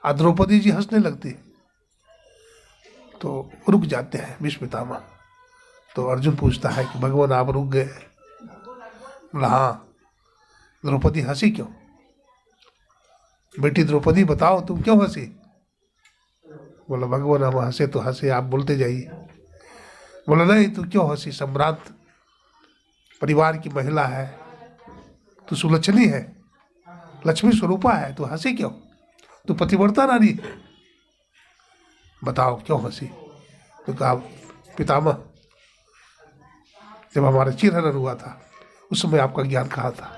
और द्रौपदी जी हंसने लगती, तो रुक जाते हैं भीष्म पितामह। तो अर्जुन पूछता है कि भगवान आप रुक गए? बोला हाँ। द्रौपदी हंसी क्यों? बेटी द्रौपदी बताओ तुम क्यों हंसी? बोला भगवान हम हंसे तो हंसे, आप बोलते जाइए। बोला नहीं, तू क्यों हंसी? सम्राट परिवार की महिला है, तू सुलक्षणी है, लक्ष्मी स्वरूपा है, तू हंसी क्यों? तू पतिव्रता नारी है, बताओ क्यों हंसी? तो कहा पितामह, जब हमारा चीरहरण हुआ था उस समय आपका ज्ञान कहाँ था?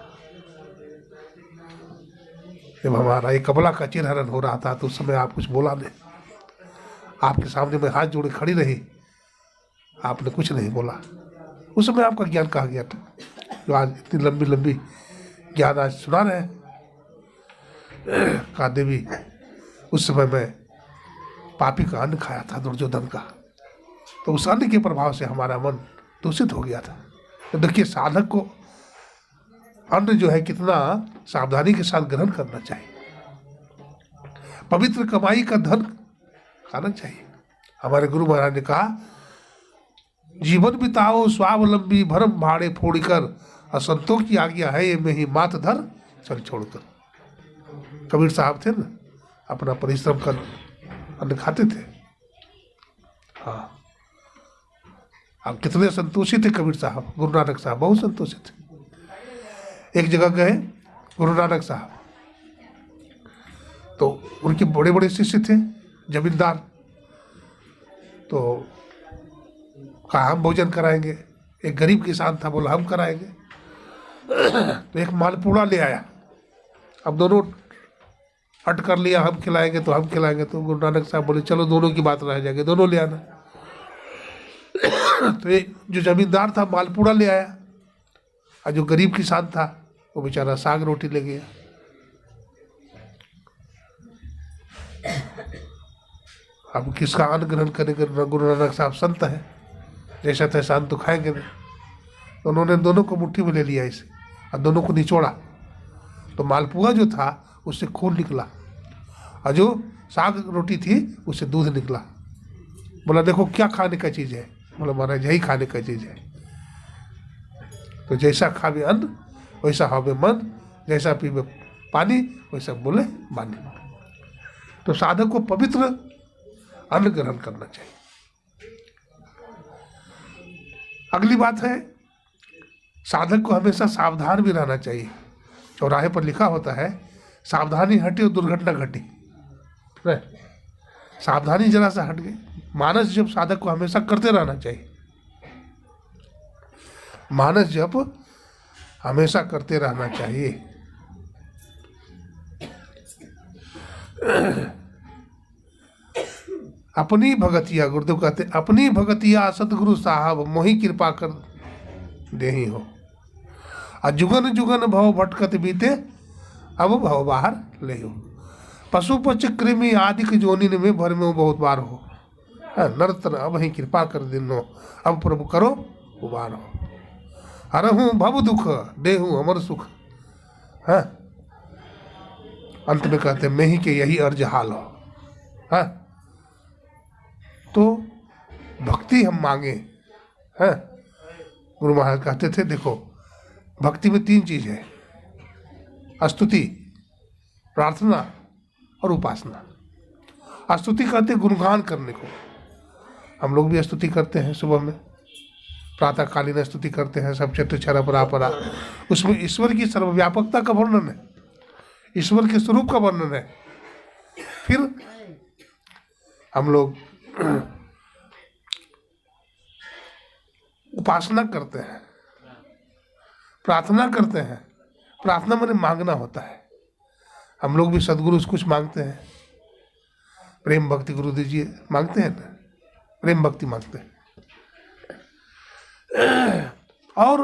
जब हमारा एक कबला का चीरहरण हो रहा था तो उस समय आप कुछ बोला नहीं, आपके सामने मैं हाथ जोड़े खड़ी रही, आपने कुछ नहीं बोला। उस समय आपका ज्ञान कहाँ गया था? जो आज इतनी लंबी लंबी ज्ञान आज सुना रहे हैं। कहा देवी, उस समय मैं पापी का अन्न खाया था, दुर्योधन का, तो उस अन्न के प्रभाव से हमारा मन दूषित हो गया था। तो देखिए साधक को अन्न जो है कितना सावधानी के साथ ग्रहण करना चाहिए। पवित्र कमाई का धन खाना चाहिए। हमारे गुरु महाराज ने कहा, जीवन बिताओ स्वावलंबी भरम भाड़े फोड़कर, असंतों की आज्ञा है ये में ही मात धर चल छोड़कर। कबीर साहब थे ना, अपना परिश्रम कर अन्न खाते थे। हाँ, अब कितने संतोषी थे कबीर साहब, गुरु नानक साहब बहुत संतोषी थे। एक जगह गए गुरु नानक साहब, तो उनके बड़े बड़े शिष्य थे जमींदार, तो कहा हम भोजन कराएंगे। एक गरीब किसान था, बोला हम कराएंगे। तो एक मालपूड़ा ले आया। अब दोनों हट कर लिया, हम खिलाएंगे तो हम खिलाएंगे। तो गुरु नानक साहब बोले चलो दोनों की बात रह जाएगी, दोनों ले आना। तो ये जो जमींदार था मालपूड़ा ले आया, और जो गरीब किसान था वो बेचारा साग रोटी ले गया। अब किसका अन्न ग्रहण करेंगे? गुरु नानक साहब संत है, जैसा तैसा अन्न तो खाएंगे नहीं। तो उन्होंने दोनों को मुट्ठी में ले लिया इसे, और दोनों को निचोड़ा। तो मालपुआ जो था उससे खून निकला, और जो साग रोटी थी उससे दूध निकला। बोला देखो क्या खाने का चीज़ है? बोला महाराज यही खाने का चीज़ है। तो जैसा खावे अन्न वैसा हवे मन, जैसा पीवे पानी वैसा बोले वाणी। तो साधक को पवित्र अन्न ग्रहण करना चाहिए। अगली बात है, साधक को हमेशा सावधान भी रहना चाहिए। चौराहे पर लिखा होता है सावधानी हटी और दुर्घटना घटी। सावधानी जरा सा हट गई। मानस जब साधक को हमेशा करते रहना चाहिए। मानस जब हमेशा करते रहना चाहिए। अपनी भगतिया, गुरुदेव कहते अपनी भगतिया सतगुरु साहब मोही कृपा कर देही हो। और जुगन जुगन भव भटकत बीते, अब भव बाहर ले हो। पशु पक्ष कृमि आदि की जोनिन में भर में बहुत बार हो। नर्तन अब ही कृपा कर दिनो, अब प्रभु करो उबार हो। हरहूँ भव दुख देहूँ अमर सुख। हाँ, अंत में कहते हैं मैं ही के यही अर्ज हाल हो। हाँ, तो भक्ति हम मांगे। हाँ, गुरु महाराज कहते थे देखो भक्ति में 3 चीज है, स्तुति, प्रार्थना और उपासना। स्तुति कहते गुणगान करने को, हम लोग भी स्तुति करते हैं सुबह में, प्रातःकालीन स्तुति करते हैं, सब चतु क्षरा परापरा। उसमें ईश्वर की सर्वव्यापकता का वर्णन है, ईश्वर के स्वरूप का वर्णन है। फिर हम लोग उपासना करते हैं, प्रार्थना करते हैं। प्रार्थना मैंने मांगना होता है। हम लोग भी सदगुरु से कुछ मांगते हैं, प्रेम भक्ति गुरु दीजिए मांगते हैं ना, प्रेम भक्ति मांगते हैं। और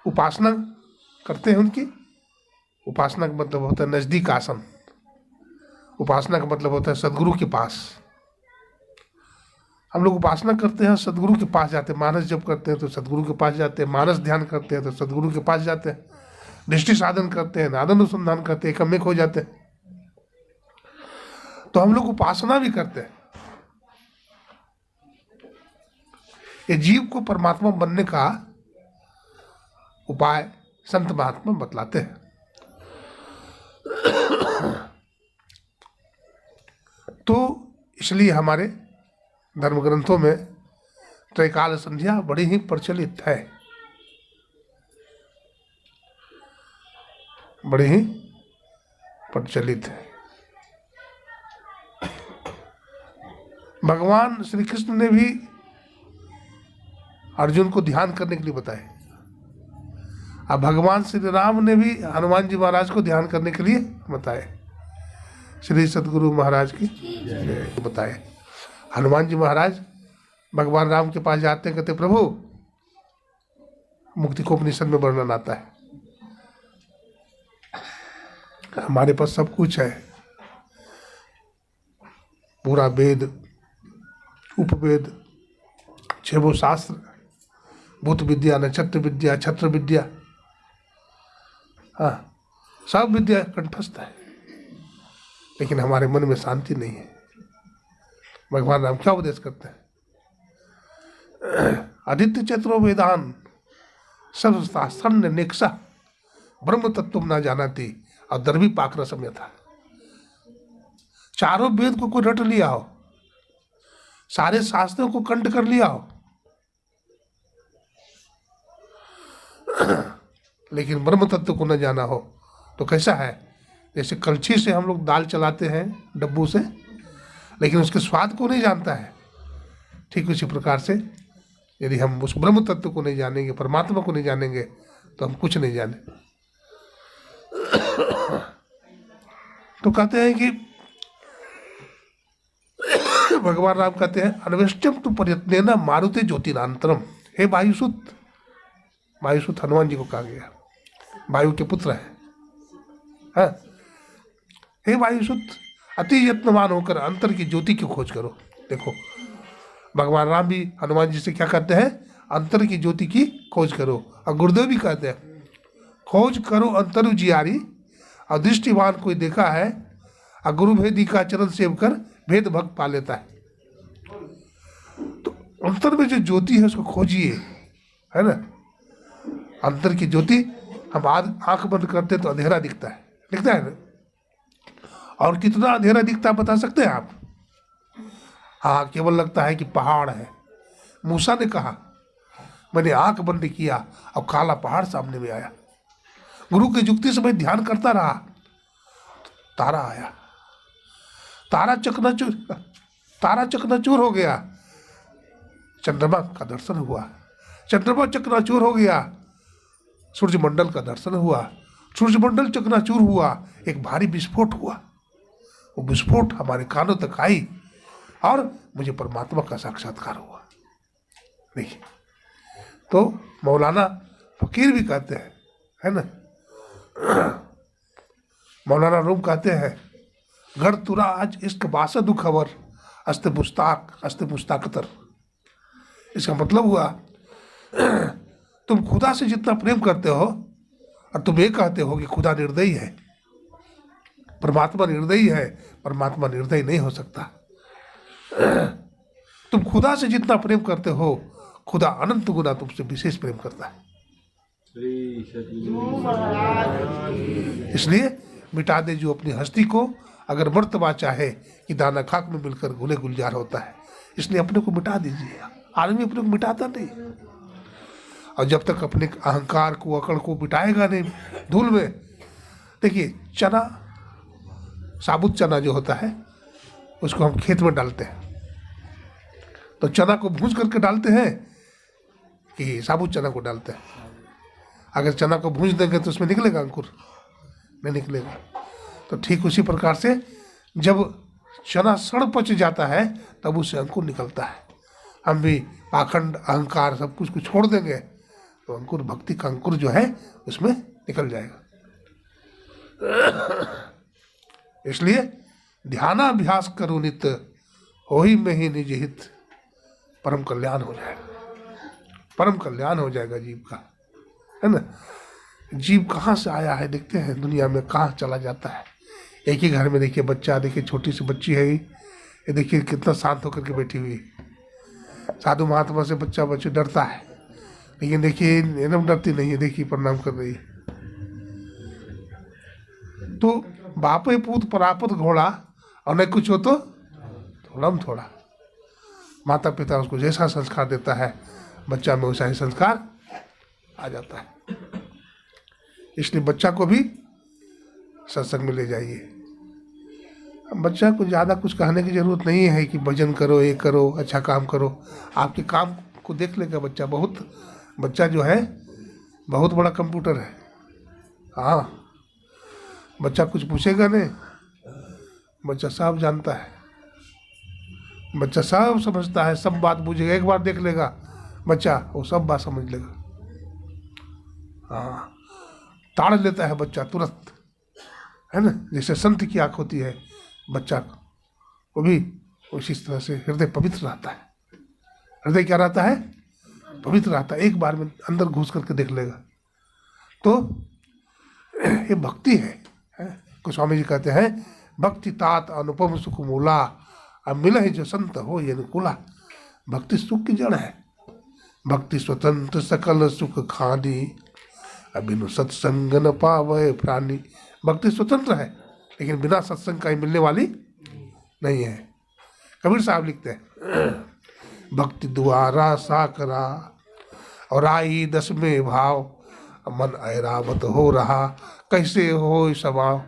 उपासना करते हैं उनकी। उपासना का मतलब होता है नजदीक आसन, उपासना का मतलब होता है सदगुरु के पास। हम लोग उपासना करते हैं, सदगुरु के पास जाते हैं। मानस जप करते हैं तो सदगुरु के पास जाते हैं, मानस ध्यान करते हैं तो सदगुरु के पास जाते हैं, दृष्टि साधन करते हैं, नादन अनुसंधान करते हैं, एकम एक हो जाते हैं। तो हम लोग उपासना भी करते हैं। ये जीव को परमात्मा बनने का उपाय संत महात्मा बतलाते हैं। तो इसलिए हमारे धर्म ग्रंथों में त्रैकाल संध्या बड़ी ही प्रचलित है, बड़ी ही प्रचलित है। भगवान श्री कृष्ण ने भी अर्जुन को ध्यान करने के लिए बताया। अब भगवान श्री राम ने भी हनुमान जी महाराज को ध्यान करने के लिए बताए। श्री सदगुरु महाराज की बताए। हनुमान जी महाराज भगवान राम के पास जाते हैं, कहते प्रभु, मुक्ति को उपनिषद में वर्णन आता है, हमारे पास सब कुछ है, पूरा वेद, उपवेद, 6 शास्त्र, भूत विद्या, नक्षत्र विद्या, छत्र विद्या, हाँ सब विद्या कंठस्थ है, लेकिन हमारे मन में शांति नहीं है। भगवान राम क्या उपदेश करते हैं? आदित्य चतुरो वेदान सर्वशास्त्र निक्षा ब्रह्म तत्व ना जानाती और दर्भी पाक रसम यथा। चारों वेद को कोई रट लिया हो, सारे शास्त्रों को कंठ कर लिया हो, लेकिन ब्रह्म तत्व को न जाना हो तो कैसा है? जैसे कलछी से हम लोग दाल चलाते हैं डब्बू से, लेकिन उसके स्वाद को नहीं जानता है। ठीक उसी प्रकार से यदि हम उस ब्रह्म तत्व को नहीं जानेंगे, परमात्मा को नहीं जानेंगे, तो हम कुछ नहीं जाने। तो कहते हैं कि भगवान राम कहते हैं अन्वेष्टम तु प्रयत्नेन मारुते ज्योतिरांतरम। हे वायुसुत, वायुसुत हनुमान जी को कहा गया, वायु के पुत्र है। हाँ? हे वायुसुत, अति यत्नवान होकर अंतर की ज्योति की खोज करो। देखो भगवान राम भी हनुमान जी से क्या कहते हैं? अंतर की ज्योति की खोज करो। और गुरुदेव भी कहते हैं खोज करो अंतर उजियारी, और दृष्टिवान कोई देखा है, और गुरु भेदी का चरण सेव कर भेद भक्त पा लेता है। तो अंतर में जो ज्योति है उसको खोजिए, है ना। अंतर की ज्योति, हम आंख बंद करते तो अंधेरा दिखता है ना। और कितना अंधेरा दिखता है बता सकते हैं आप? हाँ, केवल लगता है कि पहाड़ है। मूसा ने कहा मैंने आंख बंद किया और काला पहाड़ सामने में आया। गुरु की जुक्ति से मैं ध्यान करता रहा, तारा आया, तारा चकनाचूर हो गया। चंद्रमा का दर्शन हुआ, चंद्रमा चकनाचूर हो गया। सूर्यमंडल का दर्शन हुआ, सूर्यमंडल चकनाचूर हुआ। एक भारी विस्फोट हुआ, वो विस्फोट हमारे कानों तक आई और मुझे परमात्मा का साक्षात्कार हुआ। देखिए, तो मौलाना फकीर भी कहते हैं, है ना। मौलाना रूम कहते हैं घर तुरा आज इश्क बासा दुखवर अस्ते मुस्ताकतर। इसका मतलब हुआ तुम खुदा से जितना प्रेम करते हो और तुम ये कहते हो कि खुदा निर्दयी है, परमात्मा निर्दयी है, परमात्मा निर्दयी नहीं हो सकता। तुम खुदा से जितना प्रेम करते हो, खुदा अनंत गुना तुमसे विशेष प्रेम करता है। इसलिए मिटा दे जो अपनी हस्ती को, अगर मर्तबा चाहे कि दाना खाक में मिलकर घुले गुलजार होता है। इसलिए अपने को मिटा दीजिए। आदमी अपने को मिटाता नहीं, और जब तक अपने अहंकार को, अकड़ को मिटाएगा नहीं धूल में। देखिए चना, साबुत चना जो होता है उसको हम खेत में डालते हैं, तो चना को भूंज करके डालते हैं कि साबुत चना को डालते हैं। अगर चना को भूंज देंगे तो उसमें निकलेगा अंकुर? नहीं निकलेगा। तो ठीक उसी प्रकार से जब चना सड़ पच जाता है तब उससे अंकुर निकलता है। हम भी पाखंड, अहंकार सब कुछ को छोड़ देंगे तो अंकुर, भक्ति का अंकुर जो है उसमें निकल जाएगा। इसलिए ध्यानाभ्यास करो नित, हो ही में ही निज हित, परम कल्याण हो जाएगा। परम कल्याण हो जाएगा जीव का, है ना। जीव कहाँ से आया है देखते हैं, दुनिया में कहाँ चला जाता है। एक ही घर में देखिए बच्चा, देखिए छोटी सी बच्ची है, ये देखिए कितना शांत होकर के बैठी हुई है। साधु महात्मा से बच्चे डरता है, लेकिन देखिए एकदम डरती नहीं है, देखिए प्रणाम कर रही है। तो बापे पूत परापत घोड़ा, और नहीं कुछ हो तो थोड़ा थोड़ा। माता पिता उसको जैसा संस्कार देता है बच्चा में वैसा ही संस्कार आ जाता है। इसलिए बच्चा को भी सत्संग में ले जाइए। बच्चा को ज़्यादा कुछ कहने की ज़रूरत नहीं है कि भजन करो, ये करो, अच्छा काम करो। आपके काम को देख लेगा बच्चा। बच्चा जो है बहुत बड़ा कंप्यूटर है। हाँ, बच्चा कुछ पूछेगा नहीं, बच्चा सब जानता है, बच्चा सब समझता है, सब बात बुझेगा। एक बार देख लेगा बच्चा, वो सब बात समझ लेगा। हाँ, ताड़ लेता है बच्चा तुरंत, है ना। जैसे संत की आँख होती है, बच्चा को भी उसी तरह से हृदय पवित्र रहता है। हृदय क्या रहता है? पवित्र रहता है। एक बार में अंदर घुस करके देख लेगा। तो ये भक्ति है। गोस्वामी जी कहते हैं, भक्ति तात अनुपम सुख मूला, अब मिला है जो संत हो ये अनुकूला। भक्ति सुख की जड़ है। भक्ति स्वतंत्र सकल सुख खानी, अबिनु सत्संग न पावे प्राणी। भक्ति स्वतंत्र है, लेकिन बिना सत्संग का ही मिलने वाली नहीं है। कबीर साहब लिखते हैं, भक्ति द्वारा साकरा और आई 10वें भाव, मन ऐरावत हो रहा कैसे हो स्वभाव।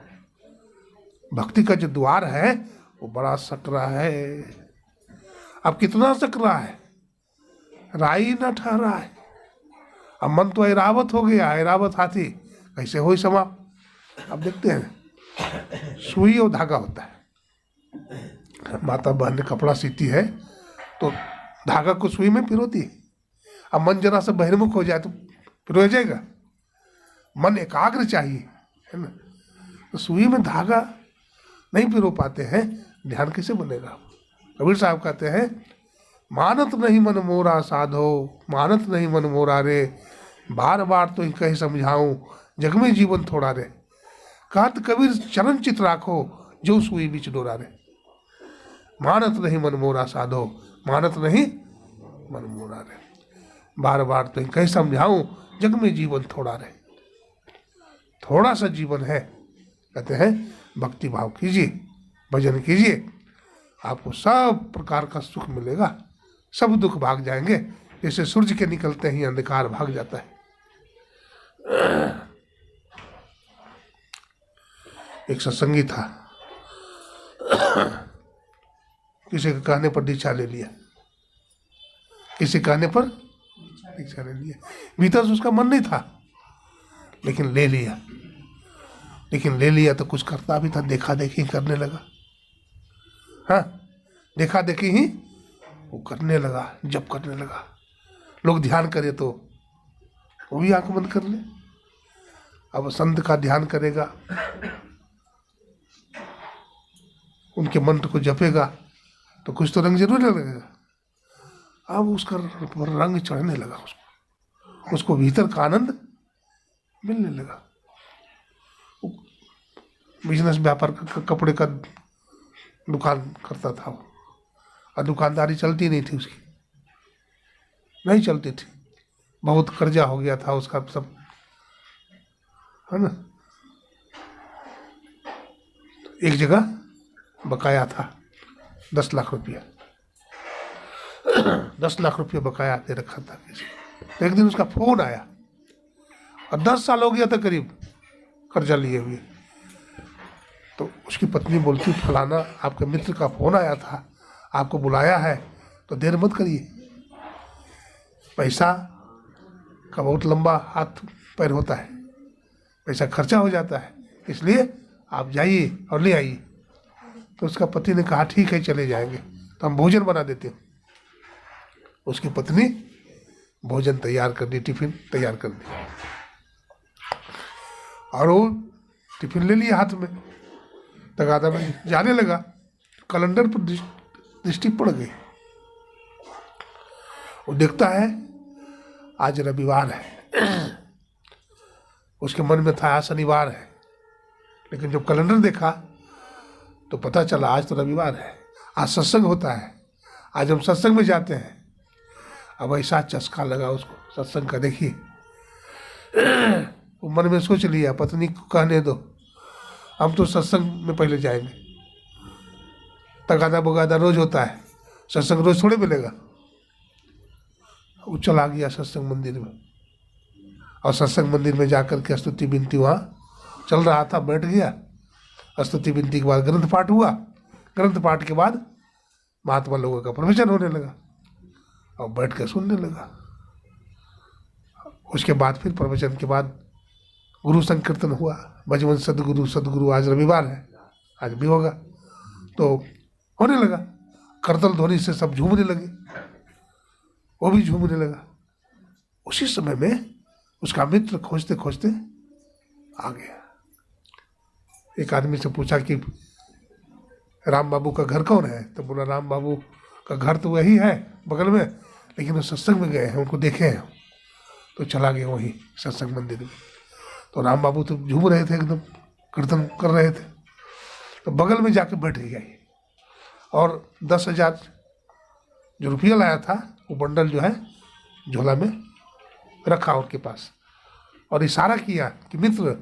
भक्ति का जो द्वार है वो बड़ा सकरा है। अब कितना सकरा है, राई न ठहरा है। अब मन तो ऐरावत हो गया, ऐरावत हाथी कैसे हो समाप्त। अब देखते हैं, सुई और धागा होता है। माता बहन कपड़ा सीती है तो धागा को सुई में पिरोती है। अब मन जरा से बहिर्मुख हो जाए तो पिरो जाएगा। मन एकाग्र चाहिए, है ना। तो सुई में धागा नहीं पिरो पाते हैं, ध्यान कैसे बनेगा। कबीर साहब कहते हैं, मानत नहीं मन मोरा साधो, मानत नहीं मन मोरा रे, बार बार तो कहीं समझाऊं जग में जीवन थोड़ा रे। कहत कबीर चरण चित राखो, जो सुई बीच डोरा रे। मानत नहीं मन मोरा साधो, मानत नहीं मन मोरा रे, बार बार तो कहीं समझाऊं जग में जीवन थोड़ा रे। थोड़ा सा जीवन है। कहते हैं भक्ति भाव कीजिए, भजन कीजिए, आपको सब प्रकार का सुख मिलेगा, सब दुख भाग जाएंगे। जैसे सूर्य के निकलते ही अंधकार भाग जाता है। एक सत्संगी था, किसी के कहने पर दीक्षा ले लिया, किसी कहने पर दीक्षा ले लिया। भीतर से उसका मन नहीं था, लेकिन ले लिया। लेकिन ले लिया तो कुछ करता भी था, देखा देखी करने लगा। हाँ, देखा देखी ही वो करने लगा, जब करने लगा। लोग ध्यान करे तो वो भी आंख बंद कर ले। अब संत का ध्यान करेगा, उनके मंत्र को जपेगा तो कुछ तो रंग जरूर लगेगा। अब उसका रंग चढ़ने लगा, उसको भीतर का आनंद मिलने लगा। बिजनेस व्यापार कपड़े का दुकान करता था वो, और दुकानदारी चलती नहीं थी उसकी, नहीं चलती थी, बहुत कर्जा हो गया था उसका सब, है ना। एक जगह बकाया था 10 लाख रुपया 10 लाख रुपया बकाया दे रखा था किसी को। एक दिन उसका फोन आया, और 10 साल हो गया था करीब कर्जा लिए हुए। तो उसकी पत्नी बोलती, फलाना आपके मित्र का फोन आया था, आपको बुलाया है, तो देर मत करिए, पैसा का बहुत लंबा हाथ पैर होता है, पैसा खर्चा हो जाता है, इसलिए आप जाइए और ले आइए। तो उसका पति ने कहा ठीक है चले जाएंगे, तो हम भोजन बना देते हैं। उसकी पत्नी भोजन तैयार कर दी, टिफिन तैयार कर दी, और वो टिफिन ले लिया हाथ में, तगादा में जाने लगा। कैलेंडर पर दृष्टि पड़ गई, वो देखता है आज रविवार है, उसके मन में था आज शनिवार है, लेकिन जब कैलेंडर देखा तो पता चला आज तो रविवार है, आज सत्संग होता है, आज हम सत्संग में जाते हैं। अब ऐसा चस्का लगा उसको सत्संग का, देखिए वो मन में सोच लिया पत्नी को कहने दो, हम तो सत्संग में पहले जाएंगे, तगादा बगादा रोज होता है, सत्संग रोज थोड़े मिलेगा। वो चला गया सत्संग मंदिर में, और सत्संग मंदिर में जाकर के स्तुति विनती वहाँ चल रहा था, बैठ गया। स्तुति विनती के बाद ग्रंथ पाठ हुआ, ग्रंथ पाठ के बाद महात्मा लोगों का प्रवचन होने लगा, और बैठ कर सुनने लगा। उसके बाद फिर प्रवचन के बाद गुरु संकीर्तन हुआ, भजवन सदगुरु सदगुरु, आज रविवार है, आज भी होगा, तो होने लगा। करतल ध्वनि से सब झूमने लगे, वो भी झूमने लगा। उसी समय में उसका मित्र खोजते खोजते आ गया। एक आदमी से पूछा कि राम बाबू का घर कौन है, तो बोला राम बाबू का घर तो वही है बगल में, लेकिन वो सत्संग में गए हैं, उनको देखे हैं। तो चला गया वही सत्संग मंदिर में। तो राम बाबू तो झूम रहे थे, एकदम कीर्तन कर रहे थे, तो बगल में जाके बैठ गया ये, और 10,000 जो रुपया लाया था वो बंडल जो है झोला में रखा उनके पास, और इशारा किया कि मित्र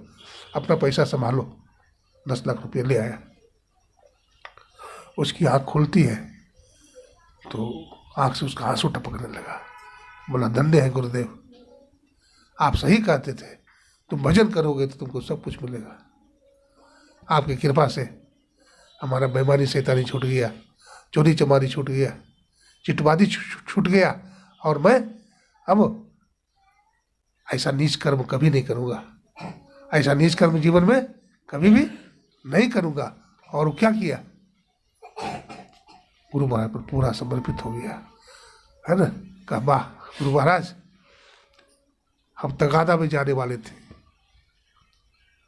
अपना पैसा संभालो, 10 लाख रुपया ले आया। उसकी आँख खुलती है तो आँख से उसका आंसू टपकने लगा। बोला धन्य है गुरुदेव, आप सही कहते थे, तुम भजन करोगे तो तुमको सब कुछ मिलेगा। आपकी कृपा से हमारा बेईमानी शैतानी छूट गया, चोरी चमारी छूट गया, चिटबाजी छूट गया, और मैं अब ऐसा नीच कर्म कभी नहीं करूँगा, ऐसा नीच कर्म जीवन में कभी भी नहीं करूँगा। और क्या किया, गुरु महाराज पर पूरा समर्पित हो गया, है ना। कहा वाह गुरु महाराज, हम तगादा में जाने वाले थे,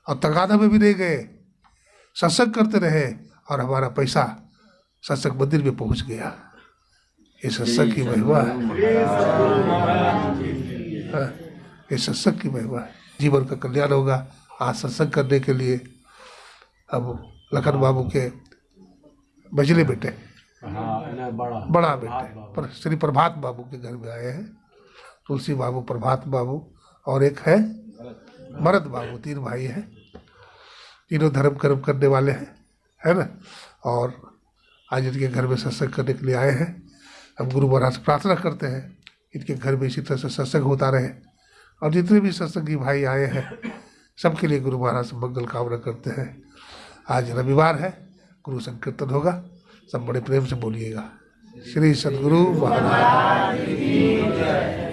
और तगादा में भी नहीं गए, सत्संग करते रहे, और हमारा पैसा सत्संग मंदिर में पहुंच गया। ये सत्संग की महिमा है, ये सत्संग की महिमा है। जीवन का कल्याण होगा। आज सत्संग करने के लिए अब लखन बाबू के बजले बेटे, बड़ा बेटे पर श्री प्रभात बाबू के घर में आए हैं। तुलसी बाबू, प्रभात बाबू और एक है मरद बाबू, 3 भाई हैं, तीनों धर्म कर्म करने वाले हैं, है ना। और आज इनके घर में सत्संग करने के लिए आए हैं। हम गुरु महाराज से प्रार्थना करते हैं इनके घर में इसी तरह से सत्संग होता रहे, और जितने भी सत्संगी भाई आए हैं सबके लिए गुरु महाराज से मंगल कामना करते हैं। आज रविवार है, गुरु संकीर्तन होगा, सब बड़े प्रेम से बोलिएगा। श्री सद्गुरु महाराज की जय।